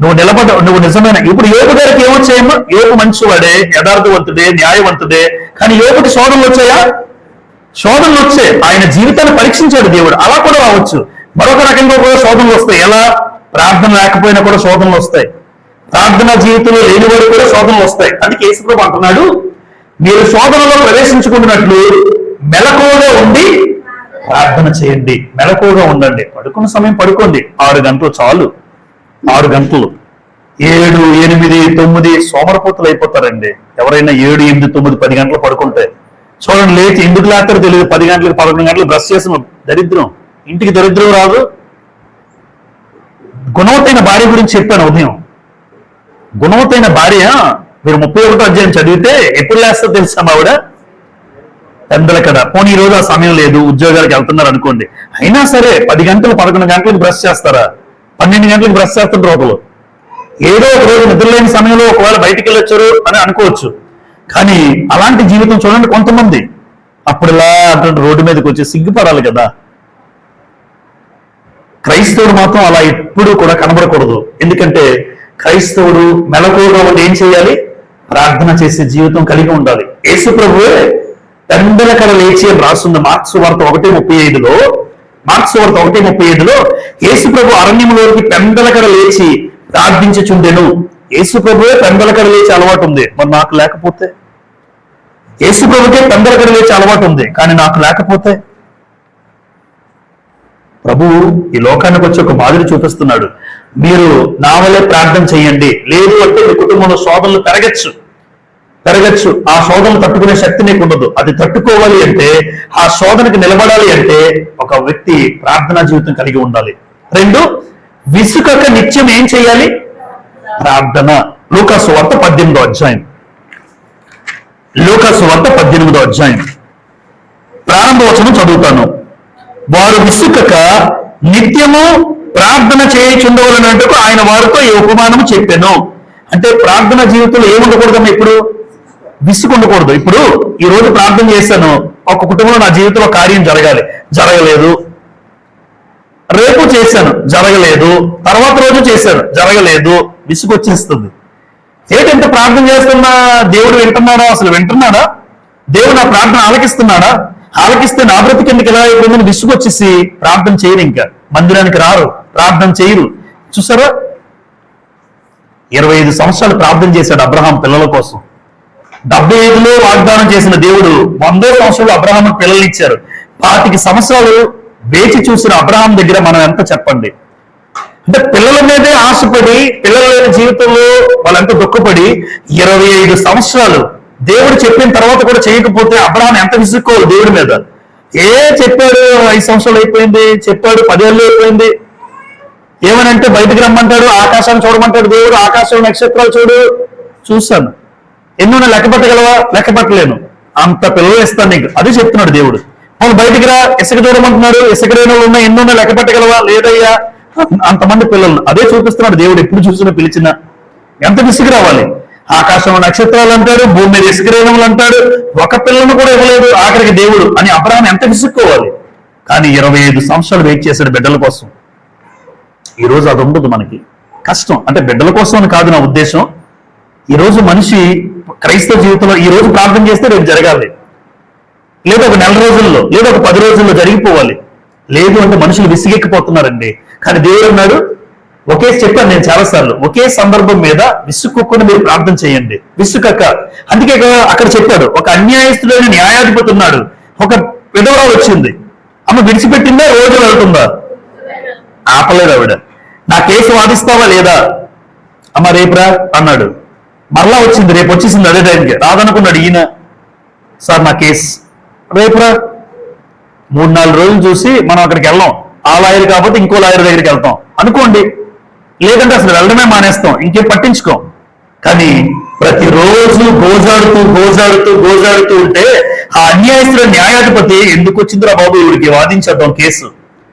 నువ్వు నిజమైన. ఇప్పుడు యోబు గారికి ఏమొచ్చాయమ్మా? యోబు మంచివాడే, యథార్థవంతుడే, న్యాయవంతుడే. కానీ యోబుకి శోధనలు వచ్చాయా? శోధనలు వచ్చాయి. ఆయన జీవితాన్ని పరీక్షించాడు దేవుడు. అలా కూడా రావచ్చు. మరొక రకంగా కూడా శోధనలు వస్తాయి. ఎలా? ప్రార్థన లేకపోయినా కూడా శోధనలు వస్తాయి. ప్రార్థనా జీవితంలో లేని వారు కూడా శోధనలు వస్తాయి. అందుకే యేసుప్రభు అంటున్నాడు, మీరు శోధనలో ప్రవేశించుకున్నట్లు మెలకువగా ఉండి ప్రార్థన చేయండి. మెలకువగా ఉండండి. పడుకున్న సమయం పడుకోండి. 6 గంటలు చాలు. 6 గంటలు. 7, 8, 9 సోమరపోతులు అయిపోతారండి. ఎవరైనా 7, 8, 9, 10 గంటలు పడుకుంటే చూడండి. లేచి ఎందుకు లేస్తారో తెలియదు. 10 గంటలకు 11 గంటలు బ్రష్ చేసిన దరిద్రం. ఇంటికి దరిద్రం రాదు. గుణవతైన భార్య గురించి చెప్పాను ఉదయం. గుణవతైన భార్య, మీరు 31వ అధ్యాయం చదివితే ఎప్పుడు లేస్తో తెలుసా ఆవిడ? పెద్దలకడ. పోనీ ఈ రోజు ఆ సమయం లేదు, ఉద్యోగాలకు వెళ్తున్నారు అనుకోండి. అయినా సరే 10 గంటలు 11 గంటలకు బ్రష్ చేస్తారా? 12 గంటలకు బ్రష్ చేస్తుంటారు ఒకరు. ఏదో ఒక రోజు నిద్రలేని సమయంలో ఒకవేళ బయటికి వెళ్ళొచ్చారు అని అనుకోవచ్చు. కానీ అలాంటి జీవితం చూడండి కొంతమంది. అప్పుడు ఇలా అటువంటి రోడ్డు మీదకి వచ్చి సిగ్గుపడాలి కదా. క్రైస్తవుడు మాత్రం అలా ఎప్పుడూ కూడా కనబడకూడదు. ఎందుకంటే క్రైస్తవుడు మెలకువగా ఉండి ఏం చేయాలి? ప్రార్థన చేసే జీవితం కలిగి ఉండాలి. యేసుప్రభువే పెందలకడ లేచి అని రాస్తుంది మార్క్స్ వార్త 1:35లో. మార్క్స్ వార్త 1:35లో యేసుప్రభు అరణ్యంలోకి పెందలకడ లేచి ప్రార్థించుచుండెను. యేసుప్రభువే పెందలకడ లేచి అలవాటు ఉంది. మరి నాకు లేకపోతే? యేసుప్రభుకే పెందలకడ లేచి అలవాటు ఉంది, కానీ నాకు లేకపోతే? ప్రభువు ఈ లోకానికి వచ్చి ఒక మాదిరి చూపిస్తున్నాడు. మీరు నా వల్లే ప్రార్థన చేయండి. లేదు అంటే మీ కుటుంబంలో శోధనలు పెరగచ్చు. ఆ శోధనలు తట్టుకునే శక్తి నీకు ఉండదు. అది తట్టుకోవాలి అంటే, ఆ శోధనకు నిలబడాలి అంటే ఒక వ్యక్తి ప్రార్థనా జీవితం కలిగి ఉండాలి. 2, విసుకక నిత్యం ఏం చేయాలి? ప్రార్థన. లూకాసు వార్త 18వ అధ్యాయం. లూకాసు వార్త 18వ అధ్యాయం ప్రారంభ వచనం చదువుతాను. వారు విసుకక నిత్యము ప్రార్థన చేయుచుండవలనంటకు ఆయన వారితో ఈ ఉపమానము చెప్పాను. అంటే ప్రార్థన జీవితంలో ఏముండకూడదమ్మా? ఇప్పుడు విసుగు ఉండకూడదు. ఇప్పుడు ఈ రోజు ప్రార్థన చేశాను, ఒక కుటుంబంలో నా జీవితంలో కార్యం జరగాలి, జరగలేదు. రేపు చేశాను, జరగలేదు. తర్వాత రోజు చేశాను, జరగలేదు. విసుగొచ్చేస్తుంది. ఏంటంటే ప్రార్థన చేస్తున్నా దేవుడు వింటున్నాడా? అసలు వింటున్నాడా? దేవుడు నా ప్రార్థన ఆలకిస్తున్నాడా? ఆలకిస్తే నా బ్రతికి ఎందుకు ఎలా అయిపోయిందని విసుగొచ్చేసి ప్రార్థన చేయరు, ఇంకా మందిరానికి రారు, ప్రార్థన చేయరు. చూసారా, 25 సంవత్సరాలు ప్రార్థన చేశాడు అబ్రహాం పిల్లల కోసం. 75లో వాగ్దానం చేసిన దేవుడు 100వ సంవత్సరంలో అబ్రహాం పిల్లల్ని ఇచ్చారు. 25 సంవత్సరాలు వేచి చూసిన అబ్రహాం దగ్గర మనం ఎంత చెప్పండి. అంటే పిల్లల మీదే ఆశపడి, పిల్లల లేని జీవితంలో వాళ్ళంతా దుఃఖపడి 25 సంవత్సరాలు దేవుడు చెప్పిన తర్వాత కూడా చేయకపోతే అబ్రహాం ఎంత విసుక్కోవాలి దేవుడి మీద. చెప్పాడు 5 సంవత్సరాలు అయిపోయింది, చెప్పాడు 10 ఏళ్ళు అయిపోయింది, ఏమనంటే బయటకు రమ్మంటాడు, ఆకాశాన్ని చూడమంటాడు దేవుడు, ఆకాశం నక్షత్రాలు చూడు, చూశాను. ఎన్నున్నా లెక్క పెట్టగలవా? లెక్క పెట్టలేను, అంత పిల్లలు ఇస్తాను నీకు, అది చెప్తున్నాడు దేవుడు. వాళ్ళు బయటికి రా, ఇసుక చూడమంటున్నాడు, ఇసుక రేణువులు ఉన్న ఎన్నున్నా లెక్క పెట్టగలవా? లేదయ్యా, అంతమంది పిల్లలు అదే చూపిస్తున్నాడు దేవుడు. ఎప్పుడు చూసినా పిలిచినా ఎంత విసుగు రావాలి. ఆకాశంలో నక్షత్రాలు అంటాడు, భూమి మీద ఇసుక రేణువులు అంటాడు, ఒక పిల్లను కూడా ఇవ్వలేదు ఆఖరికి దేవుడు అని అబ్రహాం ఎంత విసుక్కోవాలి. కానీ 25 సంవత్సరాలు వెయిట్ చేశాడు బిడ్డల కోసం. ఈ రోజు అది ఉండదు మనకి, కష్టం. అంటే బిడ్డల కోసం అని కాదు నా ఉద్దేశం. ఈ రోజు మనిషి క్రైస్తవ జీవితంలో ఈ రోజు ప్రార్థన చేస్తే రేపు జరగాలి, లేదా ఒక 4 రోజుల్లో, లేదా ఒక 10 రోజుల్లో జరిగిపోవాలి. లేదు అంటే మనుషులు విసిగెక్కిపోతున్నారండి. కానీ దేవుడు అన్నాడు, చెప్పాను నేను చాలాసార్లు, ఒకే సందర్భం మీద విసుక్కోకుండా మీరు ప్రార్థన చేయండి, విసుకక్క. అందుకే అక్కడ చెప్పాడు, ఒక అన్యాయస్తుడైన న్యాయాధిపతి ఉన్నాడు, ఒక విధవరాలు వచ్చింది, ఆమె విడిచిపెట్టిందా, రోజు వెళ్తుందా? ఆపలేదు ఆవిడ. నా కేసు వాదిస్తావా లేదా? అమ్మ రేపురా అన్నాడు. మరలా వచ్చింది, రేపు వచ్చేసింది అదే టైంకి. రాదనుకున్నాడు ఈయన, సార్ నా కేసు రేపురా. 3-4 రోజులు చూసి మనం అక్కడికి వెళ్ళాం, ఆ లాయర్ కాకపోతే ఇంకో లాయర్ దగ్గరికి వెళ్తాం అనుకోండి, లేదంటే అసలు వెళ్ళడమే మానేస్తాం, ఇంకేం పట్టించుకోం. కానీ ప్రతిరోజు గోజాడుతూ ఉంటే ఆ అన్యాయస్తుల న్యాయాధిపతి ఎందుకు వచ్చిందిరా బాబు ఇవిడికి వాదించేద్దాం కేసు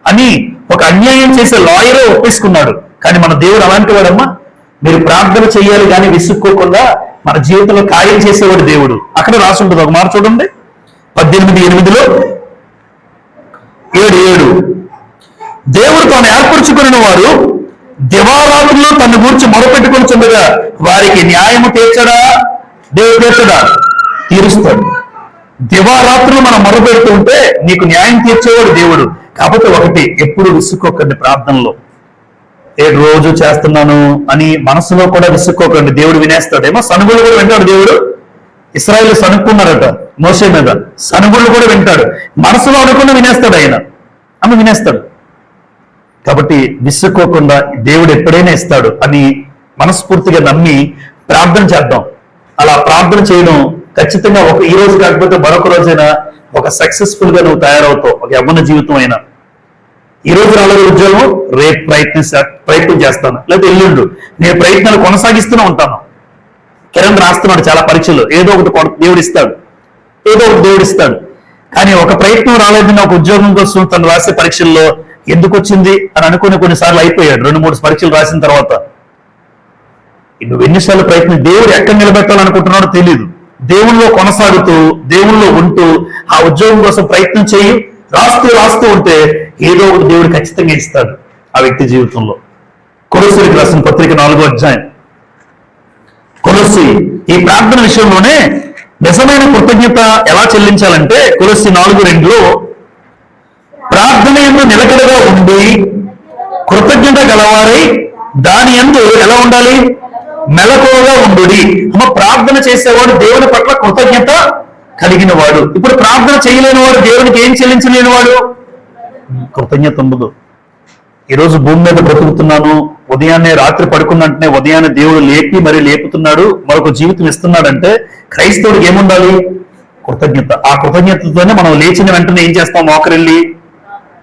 అని ఒక అన్యాయం చేసే లాయరే ఒప్పేసుకున్నాడు. కానీ మన దేవుడు అలాంటి వాడమ్మా. మీరు ప్రార్థన చేయాలి కానీ విసుక్కోకుండా మన జీవితంలో కార్యం చేసేవాడు దేవుడు. అక్కడ రాసి ఉంటుంది, ఒక మాట చూడండి, 18:8లో 7:7 దేవుడు తాను ఏర్పరచుకున్న వారు దివారాత్రులు తన గురించి మొరపెట్టుకొని చుండగా వారికి న్యాయము తీర్చడా? దేవుడు తీర్చడా? తీరుస్తాడు. దివారాత్రులు మనం మొరపెడుతూ ఉంటే నీకు న్యాయం తీర్చేవాడు దేవుడు. కాకపోతే ఒకటి, ఎప్పుడు విసుక్కోకండి ప్రార్థనలో. రోజు చేస్తున్నాను అని మనసులో కూడా విసుక్కోకండి, దేవుడు వినేస్తాడేమో. సనుగులు కూడా వింటాడు దేవుడు. ఇశ్రాయేలు సనుక్కున్నారట మోషే మీద, సనుగులు కూడా వింటాడు. మనసులో అనుకున్న వినేస్తాడు ఆయన, ఆమె వినేస్తాడు. కాబట్టి విసుక్కోకుండా దేవుడు ఎప్పుడైనా ఇస్తాడు అని మనస్ఫూర్తిగా నమ్మి ప్రార్థన చేద్దాం. అలా ప్రార్థన చేయడం ఖచ్చితంగా ఈ రోజు కాకపోతే మరొక రోజైనా ఒక సక్సెస్ఫుల్ గా నువ్వు తయారవుతావు. ఒక యవ్వన జీవితం అయినా ఈ రోజు రాలేదు ఉద్యోగం, రేపు ప్రయత్నం చేస్తాను, లేకపోతే ఎల్లుండు నేను ప్రయత్నాలు కొనసాగిస్తూనే ఉంటాను. కిరణ్ రాస్తున్నాడు చాలా పరీక్షలు, ఏదో ఒకటి దేవుడు ఇస్తాడు. కానీ ఒక ప్రయత్నం రాలేదని ఒక ఉద్యోగం కోసం తను రాసే పరీక్షల్లో ఎందుకు వచ్చింది అని అనుకుని కొన్నిసార్లు అయిపోయాడు. 2-3 పరీక్షలు రాసిన తర్వాత నువ్వు ఎన్నిసార్లు ప్రయత్నం, దేవుడు ఎక్కడ నిలబెట్టాలనుకుంటున్నాడో తెలియదు. దేవుల్లో కొనసాగుతూ, దేవుల్లో ఉంటూ ఆ ఉద్యోగం కోసం ప్రయత్నం చేయి, రాస్తూ ఉంటే ఏదో ఒకటి దేవుడు ఖచ్చితంగా ఇస్తాడు ఆ వ్యక్తి జీవితంలో. కొలస్సీలకు రాసిన పత్రిక 4వ అధ్యాయం. కొలస్సీ ఈ ప్రార్థన విషయంలోనే నిజమైన కృతజ్ఞత ఎలా చెల్లించాలంటే కొలస్సీ 4:2లో ప్రార్థన యందు నిలకడగా ఉండి కృతజ్ఞత గలవారై దాని యందు ఎలా ఉండాలి? మెలకువగా ఉండుడి. ప్రార్థన చేసేవాడు దేవుని పట్ల కృతజ్ఞత కలిగిన వాడు. ఇప్పుడు ప్రార్థన చేయలేని వాడు దేవునికి ఏం చెల్లించలేని వాడు? కృతజ్ఞత ఉండదు. ఈరోజు భూమి మీద బ్రతుకుతున్నాను, ఉదయాన్నే రాత్రి పడుకున్నట్టునే ఉదయాన్నే దేవుడు లేపుతున్నాడు, మరొక జీవితం ఇస్తున్నాడంటే క్రైస్తవుడికి ఏముండాలి? కృతజ్ఞత. ఆ కృతజ్ఞతతోనే మనం లేచిన వెంటనే ఏం చేస్తాం? మోకరిల్లి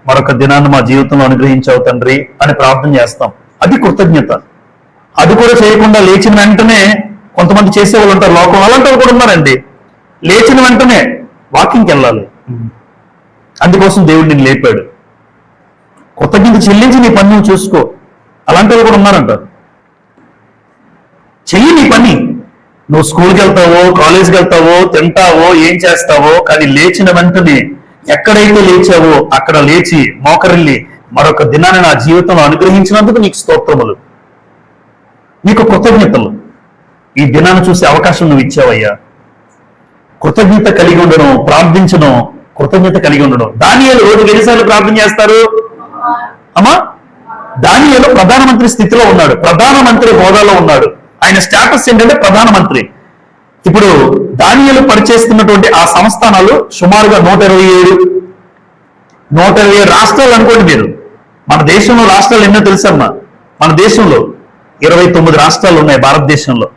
మరొక దినాన్ని మా జీవితంలో అనుగ్రహించావు తండ్రి అని ప్రార్థన చేస్తాం. అది కృతజ్ఞత. అది కూడా చేయకుండా లేచిన వెంటనే కొంతమంది చేసేవాళ్ళు ఉంటారు లోకం, అలాంటి వాళ్ళు కూడా ఉన్నారండి. లేచిన వెంటనే వాకింగ్కి వెళ్ళాలి, అందుకోసం దేవుడు నిన్ను లేపాడు. కృతజ్ఞత చెల్లించి నీ పని నువ్వు చూసుకో. అలాంటి వాళ్ళు కూడా ఉన్నారంట. చెయ్యి నీ పని, నువ్వు స్కూల్కి వెళ్తావో, కాలేజ్కి వెళ్తావో, తింటావో, ఏం చేస్తావో, కానీ లేచిన వెంటనే ఎక్కడైతే లేచావో అక్కడ లేచి మోకరిల్లి మరొక దినాన్ని నా జీవితంలో అనుగ్రహించినందుకు నీకు స్తోత్రములు, నీకు కృతజ్ఞతలు. ఈ దినాన్ని చూసే అవకాశం నువ్వు ఇచ్చావయ్యా. కృతజ్ఞత కలిగి ఉండడం, ప్రార్థించడం, కృతజ్ఞత కలిగి ఉండడం. దానియేలు రోజుకి ఎన్నిసార్లు ప్రార్థన చేస్తారు అమ్మా? దానియేలు ప్రధానమంత్రి స్థితిలో ఉన్నాడు, ప్రధానమంత్రి హోదాలో ఉన్నాడు. ఆయన స్టేటస్ ఏంటంటే ప్రధానమంత్రి. ఇప్పుడు దానియేలు పనిచేస్తున్నటువంటి ఆ సంస్థానాలు సుమారుగా 127 రాష్ట్రాలు అనుకోండి మీరు. మన దేశంలో రాష్ట్రాలు ఎన్నో తెలుసమ్మా? మన దేశంలో 29 రాష్ట్రాలు ఉన్నాయి భారతదేశంలో.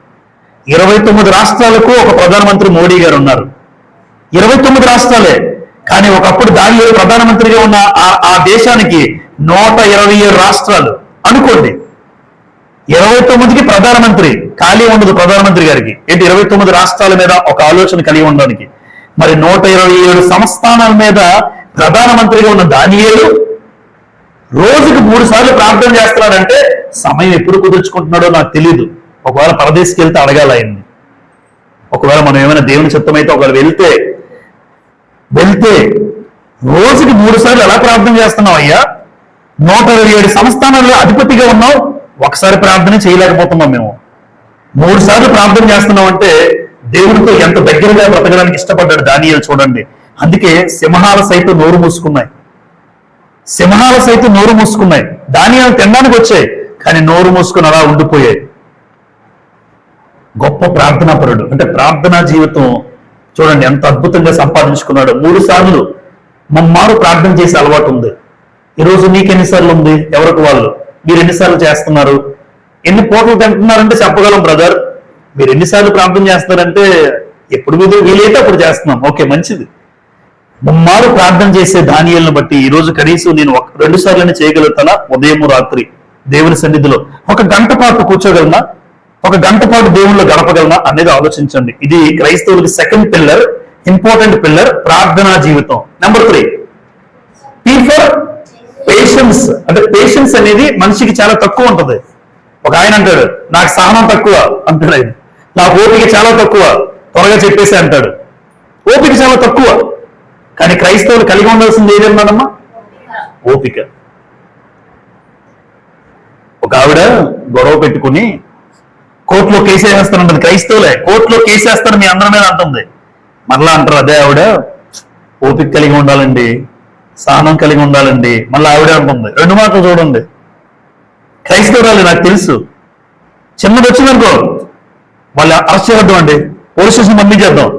29 రాష్ట్రాలకు ఒక ప్రధానమంత్రి మోడీ గారు ఉన్నారు. 29 రాష్ట్రాలే. కానీ ఒకప్పుడు దానియేలు ప్రధానమంత్రిగా ఉన్న ఆ దేశానికి 127 రాష్ట్రాలు అనుకోండి. 29కి ప్రధానమంత్రి, ఖాళీ ఉండదు ప్రధానమంత్రి గారికి. ఏంటి 29 రాష్ట్రాల మీద ఒక ఆలోచన కలిగి ఉండడానికి. మరి 127 సంస్థానాల మీద ప్రధానమంత్రిగా ఉన్న దానియేలు రోజుకి 3 సార్లు ప్రార్థన చేస్తున్నాడంటే సమయం ఎప్పుడు కుదుర్చుకుంటున్నాడో నాకు తెలియదు. ఒకవేళ పరదేశికి వెళ్తే అడగాలి ఆయన్ని. ఒకవేళ మనం ఏమైనా దేవుని చిత్తం అయితే ఒకవేళ వెళ్తే రోజుకి 3 సార్లు ఎలా ప్రార్థన చేస్తున్నావు అయ్యా? 127 సంస్థానాల్లో అధిపతిగా ఉన్నావు, ఒకసారి ప్రార్థన చేయలేకపోతున్నాం మేము. 3 సార్లు ప్రార్థన చేస్తున్నాం అంటే దేవుడితో ఎంత దగ్గరగా బ్రతకడానికి ఇష్టపడ్డాడు దానియేలు చూడండి. అందుకే సింహాల సైతం నోరు మూసుకున్నాయి. సింహాల సైతం నోరు మూసుకున్నాయి. దానియేలు తినడానికి వచ్చాయి, కానీ నోరు మూసుకుని అలా ఉండిపోయాయి. గొప్ప ప్రార్థనాపరుడు. అంటే ప్రార్థనా జీవితం చూడండి ఎంత అద్భుతంగా సంపాదించుకున్నాడు. 3 సార్లు మమ్మారు ప్రార్థన చేసే అలవాటు ఉంది. ఈరోజు నీకు ఎన్నిసార్లు ఉంది? ఎవరికి వాళ్ళు. మీరు ఎన్నిసార్లు చేస్తున్నారు? ఎన్ని పూటలు తింటున్నారంటే చెప్పగలం బ్రదర్. మీరు ఎన్నిసార్లు ప్రార్థన చేస్తారంటే ఎప్పుడు వీలైతే అప్పుడు చేస్తున్నాం. ఓకే, మంచిది. మమ్మారు ప్రార్థన చేసే దానియేలును బట్టి ఈరోజు కనీసం నేను 2 సార్లు చేయగలుగుతానా? ఉదయం రాత్రి దేవుని సన్నిధిలో 1 గంట పాటు కూర్చోగలనా? 1 గంట పాటు దేవుళ్ళు గడపగలనా అనేది ఆలోచించండి. ఇది క్రైస్తవులకి సెకండ్ పిల్లర్, ఇంపార్టెంట్ పిల్లర్, ప్రార్థనా జీవితం. Number 3 for patience. అంటే పేషెన్స్ అనేది మనిషికి చాలా తక్కువ ఉంటుంది. ఒక ఆయన అంటాడు నాకు సహనం తక్కువ అంటాడు. ఆయన నాకు ఓపిక చాలా తక్కువ, త్వరగా చెప్పేసి అంటాడు. ఓపిక చాలా తక్కువ. కానీ క్రైస్తవులు కలిగి ఉండాల్సింది ఏదన్నానమ్మా? ఓపిక. ఒక ఆవిడ గొడవ పెట్టుకుని కోర్టులో కేసు వేసేస్తానంటుంది. క్రైస్తవులే కోర్టులో కేసు వేస్తాను మీ అందరి మీద అంటుంది. మరలా అంటారు అదే ఆవిడ ఓపిక కలిగి ఉండాలండి, సహనం కలిగి ఉండాలండి. మళ్ళీ ఆవిడే అంటుంది. 2 మాటలు చూడండి. క్రైస్తవురాలు నాకు తెలుసు. చిన్నది వచ్చిందనుకో వాళ్ళు అరెస్ట్ చేద్దాం అండి, పోలీస్ స్టేషన్ పంపించేద్దాం.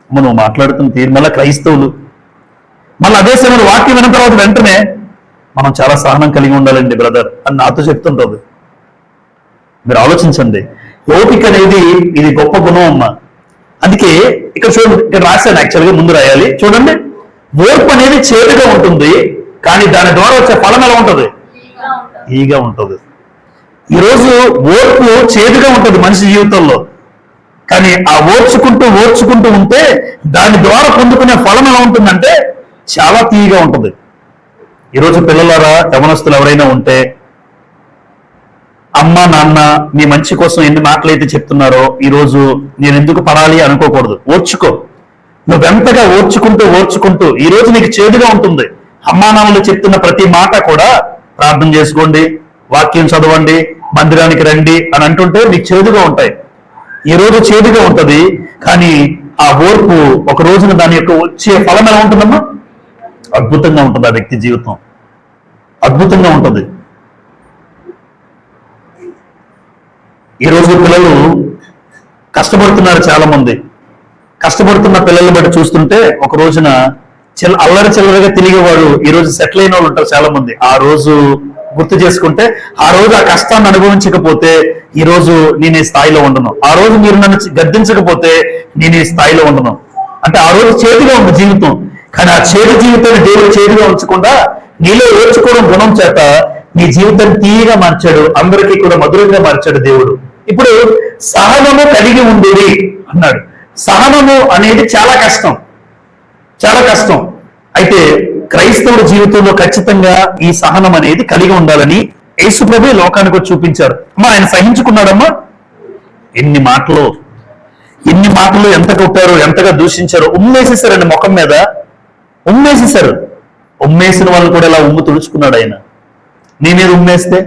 నువ్వు మాట్లాడుతున్న తీరు. మళ్ళీ క్రైస్తవులు మళ్ళీ అదే సమయంలో వాక్యం విన్న తర్వాత వెంటనే మనం చాలా సహనం కలిగి ఉండాలండి బ్రదర్ అని నాతో చెప్తుంటుంది. మీరు ఆలోచించండి. ఓపిక అనేది ఇది గొప్ప గుణం అమ్మ. అందుకే ఇక్కడ చూడండి, ఇక్కడ రాశాను. యాక్చువల్గా ముందు రాయాలి. చూడండి, ఓర్పు అనేది చేదుగా ఉంటుంది, కానీ దాని ద్వారా వచ్చే ఫలం ఎలా ఉంటుంది? ఈగా ఉంటుంది. ఈరోజు ఓర్పు చేదుగా ఉంటుంది మనిషి జీవితంలో, కానీ ఆ ఓర్చుకుంటూ ఉంటే దాని ద్వారా పొందుకునే ఫలం ఎలా ఉంటుందంటే చాలా తీయగా ఉంటుంది. ఈరోజు పిల్లలారా, యవనస్తులు ఎవరైనా ఉంటే అమ్మ నాన్న మీ మంచి కోసం ఎన్ని మాటలైతే చెప్తున్నారో ఈరోజు నేను ఎందుకు పడాలి అనుకోకూడదు. ఓర్చుకో. నువ్వెంతగా ఓర్చుకుంటూ ఈరోజు నీకు చేదుగా ఉంటుంది. అమ్మా నాన్నలు చెప్తున్న ప్రతి మాట కూడా ప్రార్థన చేసుకోండి, వాక్యం చదవండి, మందిరానికి రండి అని అంటుంటే నీకు చేదుగా ఉంటాయి. ఈ రోజు చేదుగా ఉంటది, కానీ ఆ ఓర్పు ఒక రోజున దాని యొక్క వచ్చే ఫలం ఎలా ఉంటుందమ్మా? అద్భుతంగా ఉంటుంది. ఆ వ్యక్తి జీవితం అద్భుతంగా ఉంటుంది. ఈరోజు పిల్లలు కష్టపడుతున్నారు. చాలా మంది కష్టపడుతున్న పిల్లల్ని బట్టి చూస్తుంటే ఒక రోజున అల్లరి చిల్లరగా తిరిగేవాడు ఈరోజు సెటిల్ అయిన వాళ్ళు ఉంటారు చాలా మంది. ఆ రోజు గుర్తు చేసుకుంటే ఆ రోజు ఆ కష్టాన్ని అనుభవించకపోతే ఈ రోజు నేను ఈ స్థాయిలో ఉండను. ఆ రోజు మీరు నన్ను గద్దించకపోతే నేను ఈ స్థాయిలో ఉండను. అంటే ఆ రోజు చేతిగా ఉంది జీవితం. కానీ ఆ చేతి జీవితాన్ని దేవుడు చేతిగా ఉంచకుండా నీలో ఓర్చుకోవడం గుణం చేత నీ జీవితాన్ని తీయగా మార్చాడు, అందరికీ కూడా మధురంగా మార్చాడు దేవుడు. ఇప్పుడు సహనము కలిగి ఉండేది అన్నాడు. సహనము అనేది చాలా కష్టం, చాలా కష్టం. అయితే క్రైస్తవుల జీవితంలో ఖచ్చితంగా ఈ సహనం అనేది కలిగి ఉండాలని యేసు ప్రభువే లోకానికి వచ్చి చూపించారు. అమ్మా ఆయన సహించుకున్నాడమ్మా. ఎన్ని మాటలు ఎన్ని మాటలు ఎంత కొట్టారు, ఎంతగా దూషించారు, ఉమ్మేసేసారండి ముఖం మీద, ఉమ్మేసేసారు. ఉమ్మేసిన వాళ్ళు కూడా ఇలా ఉమ్ము తుడుచుకున్నాడు ఆయన. నీ మీద ఉమ్మేస్తే,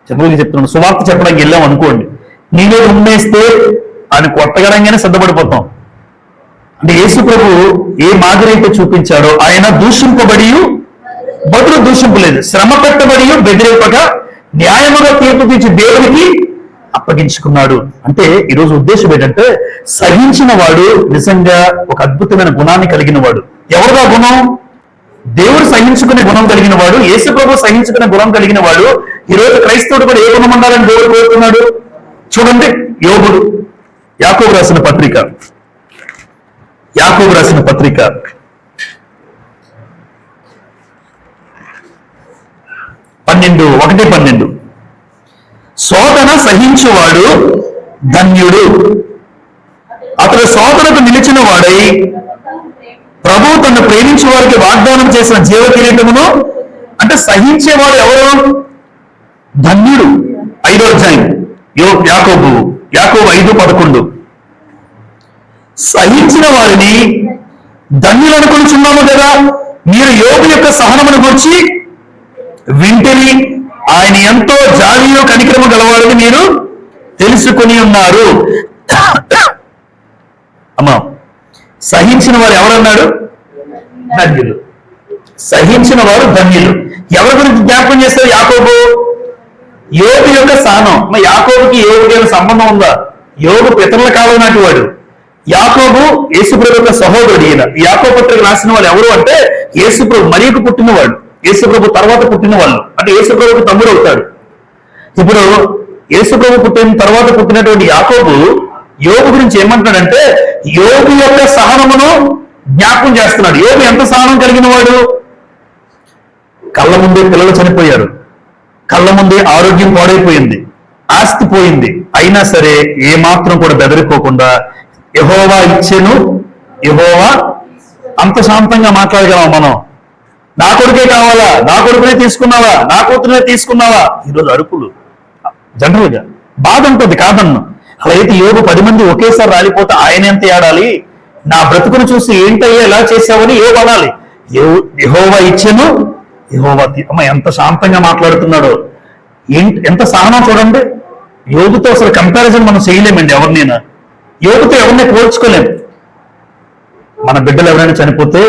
చెప్పడానికి చెప్తున్నాను, సువార్త చెప్పడానికి వెళ్ళాం అనుకోండి, నీ మీద ఉమ్మేస్తే ఆయన కొట్టగలంగానే సిద్ధపడిపోతాం. అంటే యేసు ప్రభు ఏ మాదిరి అయితే చూపించాడో, ఆయన దూషింపబడి బదులు దూషింపలేదు, శ్రమ పెట్టబడి బెదిరింపక న్యాయముగా తీర్పు తీర్చి దేవునికి అప్పగించుకున్నాడు. అంటే ఈరోజు ఉద్దేశం ఏంటంటే, సహించిన వాడు నిజంగా ఒక అద్భుతమైన గుణాన్ని కలిగిన వాడు. ఎవరుగా గుణం? దేవుడు సహించుకునే గుణం కలిగిన వాడు, యేసు ప్రభు సహించుకునే గుణం కలిగిన వాడు. ఈరోజు క్రైస్తవుడు కూడా ఏ గుణం ఉండాలని దేవుడు కోరుతున్నాడు? చూడండి, యోబు, యాకోబు రాసిన పత్రిక, యాకోబు రాసిన పత్రిక 12:1-12. శోధన సహించువాడు ధన్యుడు, అతడు శోధనకు నిలిచిన వాడై ప్రభువు తను ప్రేమించే వారికి వాగ్దానం చేసిన జీవ కిరీటమును, అంటే సహించేవాడు ఎవరు? ధన్యుడు. 5వ అధ్యాయం యాకోబు 5:11. సహించిన వారిని ధన్యులు అనుకుంటున్నాము కదా, మీరు యోబు యొక్క సహనమును గురించి వింటిని, ఆయన ఎంతో జాలియో కనికరము గలవాడని మీరు తెలుసుకుని ఉన్నారు. అమ్మా, సహించిన వారు ఎవరన్నాడు? ధన్యులు. సహించిన వారు ధన్యులు. ఎవరి గురించి జ్ఞాపకం చేస్తారు యాకోబు? యోబు యొక్క సహనం. మరి యాకోబుకి యోబుకి ఏమైనా సంబంధం ఉందా? యోబు పితరుల కాలం నాటి వాడు. యాకోబు యేసుప్రభు యొక్క సహోదరుడు. ఈయన యాకోబు పత్రిక రాసిన వాళ్ళు ఎవరు అంటే, యేసుప్రభు మరియకు పుట్టినవాడు, యేసుప్రభు తర్వాత పుట్టిన వాళ్ళు, అంటే యేసుప్రభుకు తమ్ముడు అవుతాడు. ఇప్పుడు యేసుప్రభు పుట్టిన తర్వాత పుట్టినటువంటి యాకోబు యోబు గురించి ఏమంటాడంటే, యోబు యొక్క సహనమును జ్ఞాపకం చేస్తున్నాడు. యోబు ఎంత సహనం కలిగిన వాడు? కళ్ళ ముందే పిల్లలు చనిపోయారు, కళ్ళ ముందే ఆరోగ్యం పాడైపోయింది, ఆస్తి పోయింది, అయినా సరే ఏమాత్రం కూడా బెదరిపోకుండా యెహోవా ఇచ్చెను, యెహోవా. అంత శాంతంగా మాట్లాడగలం మనం. నా కొడుకే కావాలా, నా కొడుకునే తీసుకున్నావా, నా కూతురునే తీసుకున్నావా? ఈరోజు అరుపులు జనరల్ గా బాధ ఉంటుంది, కాదన్ను. అలా అయితే యోబు 10 మంది ఒకేసారి రాలిపోతే ఆయన ఎంత ఏడాలి? నా బ్రతుకును చూసి ఏంటయ్యా ఎలా చేసావని యోబు అనాలి. యెహోవా ఇచ్చెను, యెహోవా. అమ్మ, ఎంత శాంతంగా మాట్లాడుతున్నాడో, ఎంత సహనం చూడండి. యోబుతో అసలు కంపారిజన్ మనం చేయలేమండి ఎవరినైనా. యోబుతో ఎవరిని పోల్చుకోలేం. మన బిడ్డలు ఎవరైనా చనిపోతే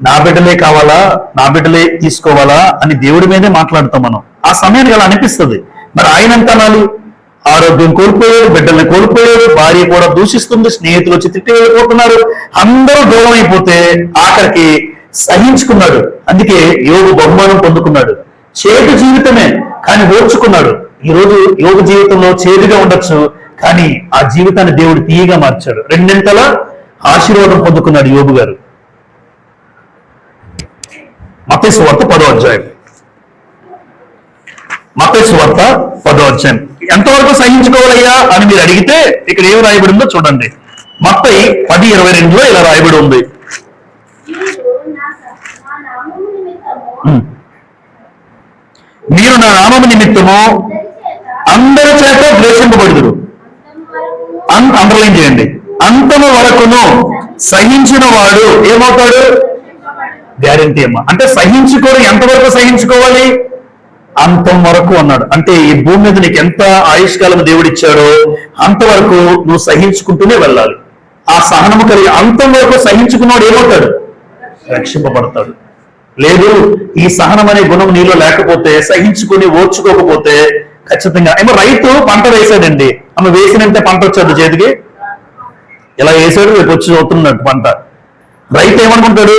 నా బిడ్డలే కావాలా, నా బిడ్డలే తీసుకోవాలా అని దేవుడి మీదే మాట్లాడతాం మనం. ఆ సమయానికి అలా అనిపిస్తుంది. మరి ఆయన ఎంత అనాలి? ఆరోగ్యం కోల్పోయాడు, బిడ్డల్ని కోల్పోయాడు, భార్య కూడా దూషిస్తుంది, స్నేహితులు వచ్చి తిట్టి వెళ్ళిపోతున్నారు, అందరూ దూరం అయిపోతే ఆఖరికి సహించుకున్నాడు. అందుకే యోబు బహుమానం పొందుకున్నాడు. చేదు జీవితమే, కానీ ఓర్చుకున్నాడు. ఈరోజు యోబు జీవితంలో చేదుగా ఉండొచ్చు, కానీ ఆ జీవితాన్ని దేవుడు తీయగా మార్చాడు. 2 ఆశీర్వాదం పొందుకున్నాడు యోబు గారు. మత్తయి సువార్త 10వ అధ్యాయం, మత్తయి సువార్త 10వ అధ్యాయం. ఎంతవరకు సహించుకోవాలయ్యా అని మీరు అడిగితే ఇక్కడ ఏం రాయబడి ఉందో చూడండి. మత్తయి 10:22 ఇలా రాయబడి ఉంది, మీరు నా నామము నిమిత్తము అందరి చేత ద్వేషింపబడుదురు. అండర్లైన్ చేయండి. అంతము వరకును సహించిన వాడు ఏమవుతాడు? గ్యారెంటీ అమ్మా. అంటే సహించుకోవడం ఎంతవరకు సహించుకోవాలి? అంతం వరకు అన్నాడు. అంటే ఈ భూమి మీద నీకు ఎంత ఆయుష్కాలం దేవుడు ఇచ్చాడో అంతవరకు నువ్వు సహించుకుంటూనే వెళ్ళాలి. ఆ సహనము కలిగి అంతం వరకు సహించుకున్నాడు ఏమవుతాడు? రక్షింపబడతాడు. లేదు, ఈ సహనం అనే గుణం నీలో లేకపోతే, సహించుకుని ఓర్చుకోకపోతే ఖచ్చితంగా. ఏమో రైతు పంట వేసాడండి, ఆమె వేసినంటే పంట వచ్చాడు చేతికి, ఇలా వేసాడు, రేపు వచ్చి చదువుతున్నట్టు పంట. రైతు ఏమనుకుంటాడు?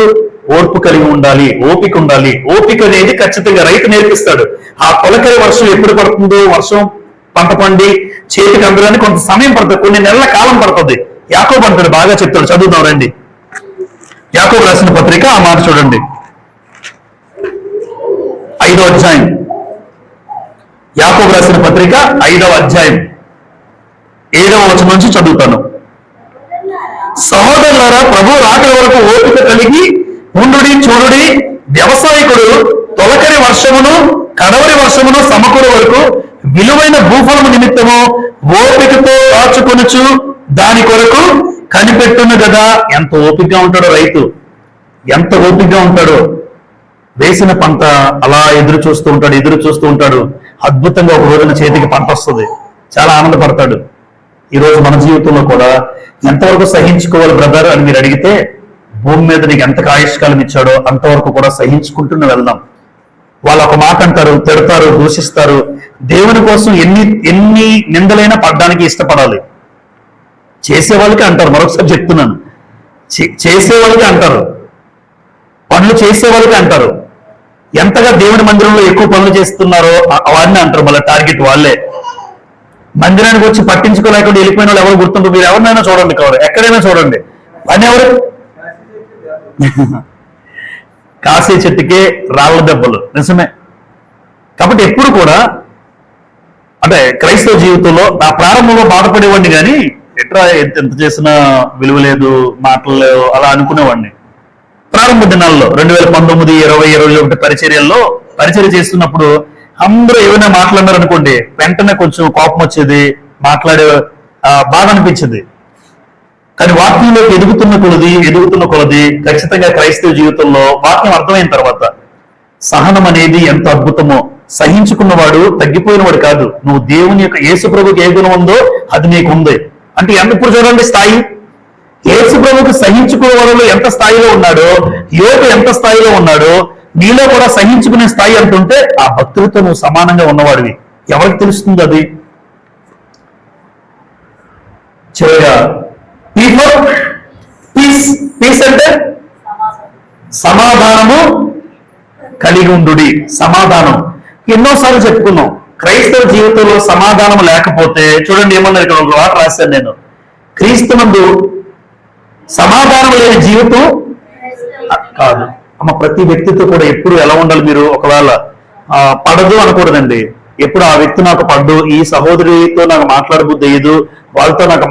ఓర్పు కలిగి ఉండాలి, ఓపిక ఉండాలి. ఓపిక అనేది ఖచ్చితంగా రైతు నేర్పిస్తాడు. ఆ తొలకరి వర్షం ఎప్పుడు పడుతుందో, వర్షం పంట పండి చేతికి అందడానికి కొంత సమయం పడుతుంది, కొన్ని నెలల కాలం పడుతుంది. యాకోబు అంటాడు, బాగా చెప్తాడు, చదువుదాం రండి. యాకోబు రాసిన పత్రిక ఆ మాట చూడండి, 5వ అధ్యాయం. యాకోబు రాసిన పత్రిక 5వ అధ్యాయం 7వ వచనం నుంచి చదువుతాను. సహోదరులారా, ప్రభు రాకడ వరకు ఓపిక కలిగి ఉండుడి, చూడుడి. వ్యవసాయకుడు తొలకరి వర్షమును కడవరి వర్షమును సమకూరు వరకు విలువైన భూఫలము నిమిత్తము ఓపికతో కాచుకొనుచు దాని కొరకు కనిపెట్టును కదా. ఎంత ఓపికగా ఉంటాడో రైతు, ఎంత ఓపికగా ఉంటాడో. వేసిన పంట అలా ఎదురు చూస్తూ ఉంటాడు. అద్భుతంగా ఒక రోజున చేతికి పంట వస్తుంది, చాలా ఆనందపడతాడు. ఈరోజు మన జీవితంలో కూడా ఎంతవరకు సహించుకోవాలి బ్రదర్ అని మీరు అడిగితే, భూమి మీద నీకు ఎంత ఆయుష్కాలం ఇచ్చాడో అంతవరకు కూడా సహించుకుంటూనే వెళ్దాం. వాళ్ళు ఒక మాట అంటారు, తిడతారు, దూషిస్తారు. దేవుని కోసం ఎన్ని నిందలైనా పడడానికి ఇష్టపడాలి. చేసేవాళ్ళకి అంటారు, మరొకసారి చెప్తున్నాను, చేసేవాళ్ళకి అంటారు, పనులు చేసేవాళ్ళకి అంటారు. ఎంతగా దేవుని మందిరంలో ఎక్కువ పనులు చేస్తున్నారో అవన్నీ అంటారు. మళ్ళీ టార్గెట్ వాళ్ళే. మందిరానికి వచ్చి పట్టించుకోలేకుండా వెళ్ళిపోయిన వాళ్ళు ఎవరు గుర్తుంటారు? మీరు ఎవరినైనా చూడండి, ఎక్కడైనా చూడండి, పని ఎవరు? కాసే చెట్టుకే రాళ్ళ దెబ్బలు. నిజమే. కాబట్టి ఎప్పుడు కూడా అంటే క్రైస్తవ జీవితంలో నా ప్రారంభంలో బాధపడేవాడిని, కానీ ఎట్లా ఎంత చేసినా విలువ లేదు, మాటలు లేవు అలా అనుకునేవాడిని. ప్రారంభ దినాల్లో 2019, 20, 21 పరిచర్య చేస్తున్నప్పుడు అందరూ ఏమైనా మాట్లాడినారు అనుకోండి, వెంటనే కొంచెం కోపం వచ్చేది, మాట్లాడే బాధ అనిపించింది. కానీ వాక్యంలోకి ఎదుగుతున్న కొలది ఖచ్చితంగా క్రైస్తవ జీవితంలో వాక్యం అర్థమైన తర్వాత సహనం అనేది ఎంత అద్భుతమో. సహించుకున్నవాడు తగ్గిపోయినవాడు కాదు. నువ్వు దేవుని యొక్క యేసు ప్రభుకి ఏ గుణం ఉందో అది నీకు ఉంది అంటే ఇప్పుడు చూడండి స్థాయి. యేసు ప్రభుకి సహించుకునే వాళ్ళు ఎంత స్థాయిలో ఉన్నాడో, యోగు ఎంత స్థాయిలో ఉన్నాడో, నీలో కూడా సహించుకునే స్థాయి ఎంత ఉంటే ఆ భక్తులతో నువ్వు సమానంగా ఉన్నవాడివి. ఎవరికి తెలుస్తుంది అది? చివరిగా పీస్ అంటే సమాధానము కలిగి ఉండు. సమాధానం ఎన్నోసార్లు చెప్పుకున్నాం. క్రైస్తవ జీవితంలో సమాధానం లేకపోతే చూడండి ఏమన్నారు, ఇక్కడ ఒక మాట రాశాను నేను, క్రీస్తునందు సమాధానం లేని జీవితం కాదు. ప్రతి వ్యక్తితో కూడా ఎప్పుడు ఎలా ఉండాలి? మీరు ఒకవేళ పడదు అనకూడదండి. ఎప్పుడు ఆ వ్యక్తి నాకు పడ్డు, ఈ సహోదరితో నాకు మాట్లాడబుద్ధి అయ్యదు, వాళ్ళతో నాకు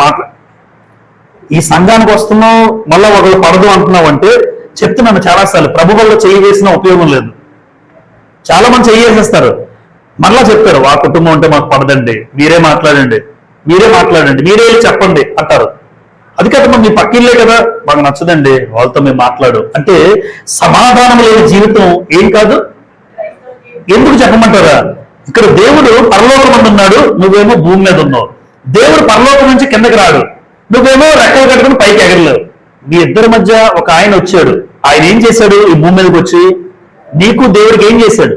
ఈ సంఘానికి వస్తున్నావు మళ్ళా ఒకళ్ళు పడదు అంటున్నావు అంటే చెప్తున్నాను చాలాసార్లు, ప్రభు వల్ల చేయి వేసిన ఉపయోగం లేదు. చాలా మంది చేయి వేసేస్తారు, మళ్ళా చెప్తారు ఆ కుటుంబం అంటే మాకు పడదండి, మీరే మాట్లాడండి, మీరే చెప్పండి అంటారు. అది కదా మీ పక్కిళ్ళే కదా, మాకు నచ్చదండి వాళ్ళతో మేము మాట్లాడు అంటే సమాధానం లేని జీవితం ఏం కాదు. ఎందుకు చెప్పమంటారా? ఇక్కడ దేవుడు పరలోకం ఉన్నాడు, నువ్వేమో భూమి మీద ఉన్నావు. దేవుడు పరలోకం నుంచి కిందకి రాడు, నువ్వేమో రెక్కలు కట్టుకుని పైకి ఎగరలేవు. మీ ఇద్దరి మధ్య ఒక ఆయన వచ్చాడు. ఆయన ఏం చేశాడు? ఈ భూమి మీదకి వచ్చి నీకు దేవుడికి ఏం చేశాడు?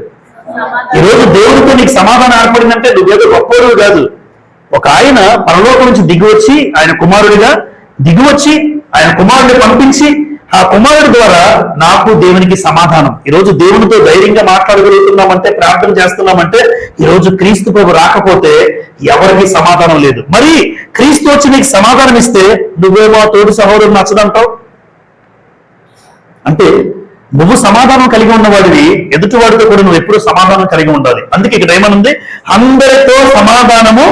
ఈరోజు దేవుడితో నీకు సమాధానం ఏర్పడిందంటే నువ్వేదో గొప్పవాడు కాదు. ఒక ఆయన పరలోకం నుంచి దిగివచ్చి, ఆయన కుమారుడిగా దిగివచ్చి ఆయన కుమారుడిని పంపించి ఆ కుమారుడి ద్వారా నాకు దేవునికి సమాధానం. ఈరోజు దేవునితో ధైర్యంగా మాట్లాడగలుగుతున్నామంటే, ప్రార్థన చేస్తున్నామంటే ఈరోజు క్రీస్తు ప్రభు రాకపోతే ఎవరికి సమాధానం లేదు. మరి క్రీస్తు వచ్చి నీకు సమాధానం ఇస్తే నువ్వేమో తోటి సహోదరుడు నచ్చదంటావు అంటే నువ్వు సమాధానం కలిగి ఉన్నవాడివి, ఎదుటివాడితో కూడా నువ్వు ఎప్పుడు సమాధానం కలిగి ఉండాలి. అందుకే ఇక్కడ ఏమనుంది? అందరితో సమాధానము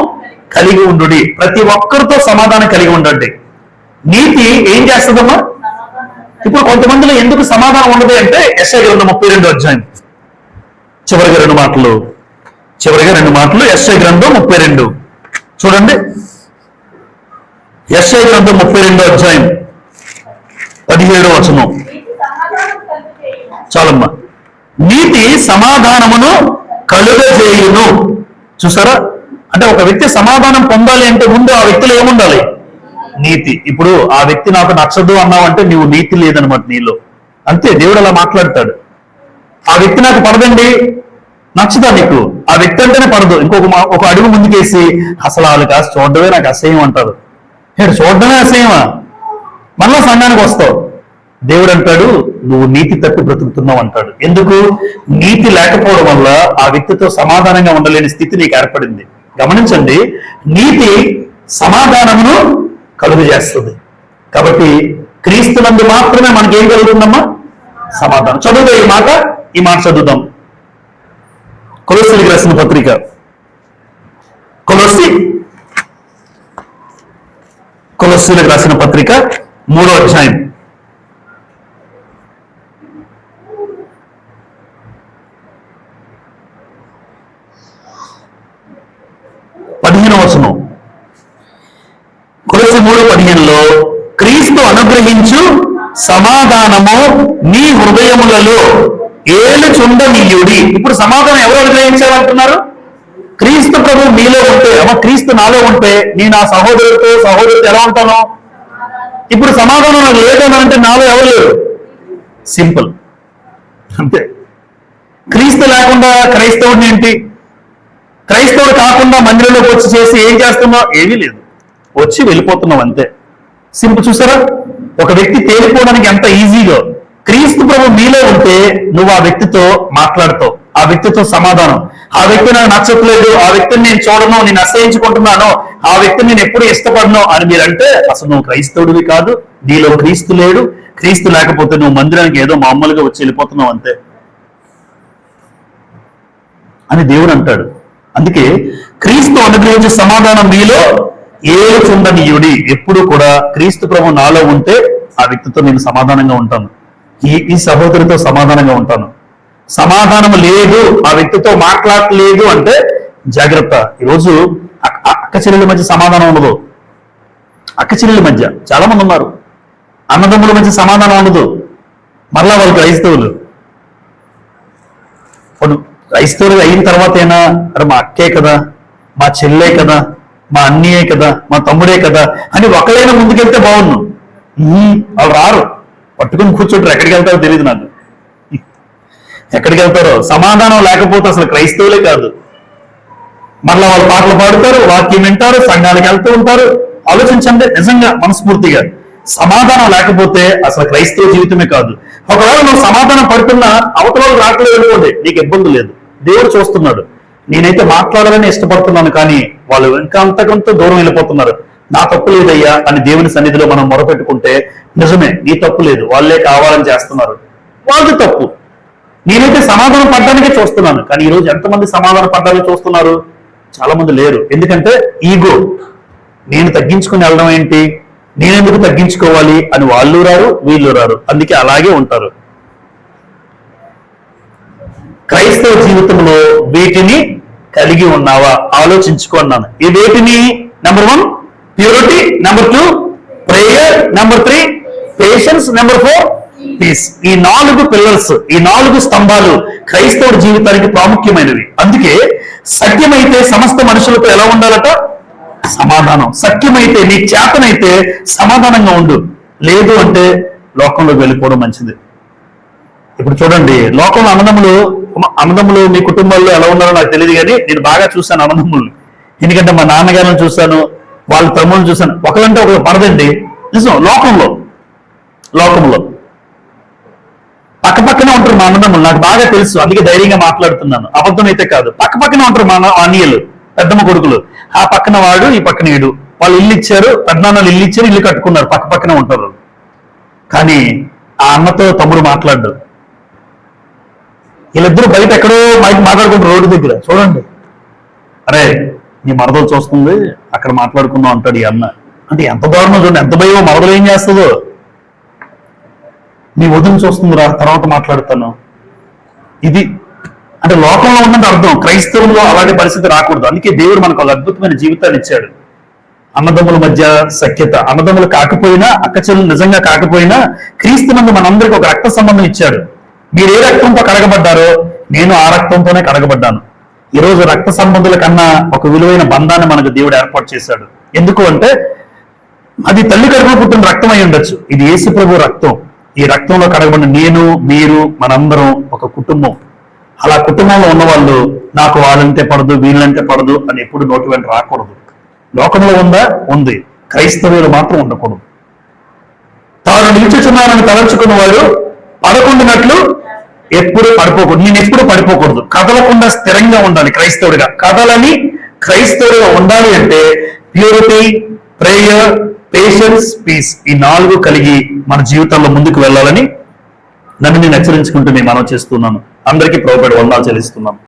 కలిగి ఉండు. ప్రతి ఒక్కరితో సమాధానం కలిగి ఉండండి. నీతి ఏం చేస్తుందమ్మా? ఇప్పుడు కొంతమందిలో ఎందుకు సమాధానం ఉండదు అంటే యెషయా గ్రంథం 32వ అధ్యాయం చివరిగా రెండు మాటలు యెషయా గ్రంథం 32 చూడండి. యెషయా గ్రంథం 32వ అధ్యాయం 17వ వచనం. చాలమ్మా. నీతి సమాధానమును కలుగజేయును. చూసారా? అంటే ఒక వ్యక్తి సమాధానం పొందాలి అంటే ముందు ఆ వ్యక్తిలో ఏముండాలి? నీతి. ఇప్పుడు ఆ వ్యక్తి నాకు నచ్చదు అన్నావంటే నీవు నీతి లేదనమాట నీలో. అంతే, దేవుడు అలా మాట్లాడతాడు. ఆ వ్యక్తి నాకు పడదండి, నచ్చదా నీకు? ఆ వ్యక్తి అంటేనే పడదు. ఒక అడుగు ముందుకేసి అసలు వాళ్ళు కాస్త చూడడమే నాకు అసహ్యం అంటారు. చూడడమే అసహ్యమా? మళ్ళా సంఘానికి వస్తావు. దేవుడు అంటాడు నువ్వు నీతి తప్పి బ్రతుకుతున్నావు అంటాడు. ఎందుకు? నీతి లేకపోవడం వల్ల ఆ వ్యక్తితో సమాధానంగా ఉండలేని స్థితి నీకు ఏర్పడింది. గమనించండి, నీతి సమాధానమును కలుగు చేస్తుంది. కాబట్టి క్రీస్తునందు మాత్రమే మనకి ఏం కలుగుతుందమ్మా? సమాధానం. చదువుదాం ఈ మాట చదువుదాం. కొలొస్సీలకు రాసిన పత్రిక, కొలొస్సీలకు రాసిన పత్రిక 3వ అధ్యాయం 15వ వచనం. కొలొస్సీ 3 అనుగ్రహించు సమాధానము మీ హృదయములలో ఏలుచుండనీయుడి. ఇప్పుడు సమాధానం ఎవరు అనుగ్రహించాలంటున్నారు? క్రీస్తు ప్రభు మీలో ఉంటే, క్రీస్తు నాలో ఉంటే నేను నా సహోదరుడితో ఎలా ఉంటాను? ఇప్పుడు సమాధానం నాకు లేదని అంటే నాలో ఎవరు లేరు. సింపుల్, అంతే. క్రీస్తు లేకుండా క్రైస్తవుడిని ఏంటి? క్రైస్తవుడు కాకుండా మందిరంలోకి వచ్చి చేసి ఏం చేస్తున్నావు? ఏమీ లేదు, వచ్చి వెళ్ళిపోతున్నావు అంతే. సింపుల్. చూసారా, ఒక వ్యక్తి తేలిపోవడానికి ఎంత ఈజీగా. క్రీస్తు ప్రభు మీలో ఉంటే నువ్వు ఆ వ్యక్తితో మాట్లాడతావు, ఆ వ్యక్తితో సమాధానం. ఆ వ్యక్తి నాకు నచ్చట్లేదు, ఆ వ్యక్తిని నేను చూడను, నేను అసహించుకుంటున్నాను, ఆ వ్యక్తిని నేను ఎప్పుడు ఇష్టపడను అని మీరంటే అసలు నువ్వు క్రైస్తవుడివి కాదు, నీలో క్రీస్తు లేడు. క్రీస్తు లేకపోతే నువ్వు మందిరానికి ఏదో మామూలుగా వచ్చి వెళ్ళిపోతున్నావు అంతే అని దేవుడు అంటాడు. అందుకే క్రీస్తు అనుగ్రహించే సమాధానం మీలో ఏలుచుండనీయుడి. ఎప్పుడు కూడా క్రీస్తు ప్రభు నాలో ఉంటే ఆ వ్యక్తితో నేను సమాధానంగా ఉంటాను, ఈ సహోదరితో సమాధానంగా ఉంటాను. సమాధానం లేదు, ఆ వ్యక్తితో మాట్లాడలేదు అంటే జాగ్రత్త. ఈరోజు అక్క చెల్లెల మధ్య సమాధానం ఉండదు. అక్క చెల్లెల మధ్య చాలా మంది ఉన్నారు. అన్నదమ్ముల మధ్య సమాధానం ఉండదు. మరలా వాళ్ళు క్రైస్తవులు. క్రైస్తవులు అయిన తర్వాతైనా అరే మా అక్కే కదా, మా చెల్లె కదా, మా అన్నయ్యే కదా, మా తమ్ముడే కదా అని ఒకరైనా ముందుకెళ్తే బాగున్నాం. వాళ్ళు రారు, పట్టుకుని కూర్చుంటారు. ఎక్కడికి వెళ్తారో తెలియదు నాకు. ఎక్కడికి వెళ్తారో సమాధానం లేకపోతే అసలు క్రైస్తవులే కాదు. మరలా వాళ్ళు పాటలు పాడుతారు, వాక్యం వింటారు, సంఘాలకు వెళ్తూ ఉంటారు. ఆలోచించండి నిజంగా మనస్ఫూర్తిగా. సమాధానం లేకపోతే అసలు క్రైస్తవ జీవితమే కాదు. ఒకవేళ నువ్వు సమాధానం పడుతున్నా అవతల రావట్లేదు అనుకోండి, నీకు ఇబ్బంది లేదు, దేవుడు చూస్తున్నాడు. నేనైతే మాట్లాడాలని ఇష్టపడుతున్నాను, కానీ వాళ్ళు ఇంకా అంతకంత దూరం వెళ్ళిపోతున్నారు. నా తప్పు లేదయ్యా అని దేవుని సన్నిధిలో మనం మొరపెట్టుకుంటే నిజమే, నీ తప్పు లేదు, వాళ్ళే కావాలని చేస్తున్నారు, వాళ్ళది తప్పు. నేనైతే సమాధానం పడడానికే చూస్తున్నాను, కానీ ఈరోజు ఎంతమంది సమాధానం పడడానికి చూస్తున్నారు? చాలా మంది లేరు. ఎందుకంటే ఈగో, నేను తగ్గించుకుని వెళ్ళడం ఏంటి, నేనెందుకు తగ్గించుకోవాలి అని వాళ్ళు రారు, వీళ్ళు రారు. అందుకే అలాగే ఉంటారు. క్రైస్తవ జీవితంలో వీటిని కలిగి ఉన్నావా ఆలోచించుకున్నాను. ఈ వీటిని number 1 purity, number 2 prayer, number 3 patience, number 4 peace. ఈ 4 పిల్లర్స్, ఈ 4 స్తంభాలు క్రైస్తవ జీవితానికి ప్రాముఖ్యమైనవి. అందుకే సత్యమైతే సమస్త మనుషులతో ఎలా ఉండాలట? సమాధానం. సత్యమైతే నీ చేతనైతే సమాధానంగా ఉండు, లేదు అంటే లోకంలోకి వెళ్ళిపోవడం మంచిది. ఇప్పుడు చూడండి, లోకంలో అన్నదమ్ములు మీ కుటుంబాల్లో ఎలా ఉన్నారో నాకు తెలియదు, కానీ నేను బాగా చూశాను అన్నదమ్ములు. ఎందుకంటే మా నాన్నగారిని చూశాను, వాళ్ళ తమ్ముళ్ళని చూశాను. ఒకరంటే ఒకరు పడదండి, నిజం. లోకంలో పక్కనే ఉంటారు మా అన్నదమ్ములు, నాకు బాగా తెలుసు, అందుకే ధైర్యంగా మాట్లాడుతున్నాను. అబద్ధం అయితే కాదు. పక్కనే ఉంటారు మా అన్నయ్యలు, పెద్దమ్మ కొడుకులు. ఆ పక్కన వాడు, ఈ పక్కన వీడు. వాళ్ళు ఇల్లు ఇచ్చారు, పెద్దనాన్నలు ఇల్లు ఇచ్చారు, ఇల్లు కట్టుకున్నారు, పక్కనే ఉంటారు. కానీ ఆ అన్నతో తమ్ముడు మాట్లాడు. వీళ్ళిద్దరూ బయట ఎక్కడో మాట్లాడుకుంటారు రోడ్డు దగ్గర. చూడండి, అరే నీ మరదలు చూస్తుంది, అక్కడ మాట్లాడుకుందాం అంటాడు ఈ అన్న. అంటే ఎంత దారుణం చూడండి, ఎంత భయం. మరదలు ఏం చేస్తుందో, నీ వదిన చూస్తుందిరా, తర్వాత మాట్లాడుతాను. ఇది అంటే లోకంలో ఉన్నది అర్థం. క్రైస్తవుల్లో అలాంటి పరిస్థితి రాకూడదు. అందుకే దేవుడు మనకు ఒక అద్భుతమైన జీవితాన్ని ఇచ్చాడు. అన్నదమ్ముల మధ్య సఖ్యత. అన్నదమ్ములు కాకపోయినా, అక్కచెల్లు నిజంగా కాకపోయినా, క్రీస్తునందు మనందరికీ ఒక రక్త సంబంధం ఇచ్చాడు. మీరు ఏ రక్తంతో కడగబడ్డారో నేను ఆ రక్తంతోనే కడగబడ్డాను. ఈరోజు రక్త సంబంధుల కన్నా ఒక విలువైన బంధాన్ని మనకు దేవుడు ఏర్పాటు చేశాడు. ఎందుకు అంటే అది తల్లి కడుపులో పుట్టిన రక్తం అయి ఉండొచ్చు, ఇది యేసు ప్రభు రక్తం. ఈ రక్తంలో కడగబడిన నేను, మీరు, మనందరం ఒక కుటుంబం. అలా కుటుంబంలో ఉన్నవాళ్ళు నాకు వాళ్ళంటే పడదు, వీళ్ళంటే పడదు అని ఎప్పుడు నోటి వెంట రాకూడదు. లోకంలో ఉందా? ఉంది. క్రైస్తవులు మాత్రం ఉండకూడదు. తాను నిల్చుచున్నానని తలంచుకున్న వాడు పడకుండానట్లు ఎప్పుడు పడిపోకూడదు. నేను ఎప్పుడు పడిపోకూడదు, కదలకుండా స్థిరంగా ఉండాలి క్రైస్తవుడిగా. కదలని క్రైస్తవుడిగా ఉండాలి అంటే ప్యూరిటీ, ప్రేయర్, పేషెన్స్, పీస్, ఈ 4 కలిగి మన జీవితంలో ముందుకు వెళ్ళాలని నన్ను నేను హెచ్చరించుకుంటూ నేను మనవి చేస్తున్నాను. అందరికీ ప్రభువుపేట వందనాలు చెల్లిస్తున్నాను.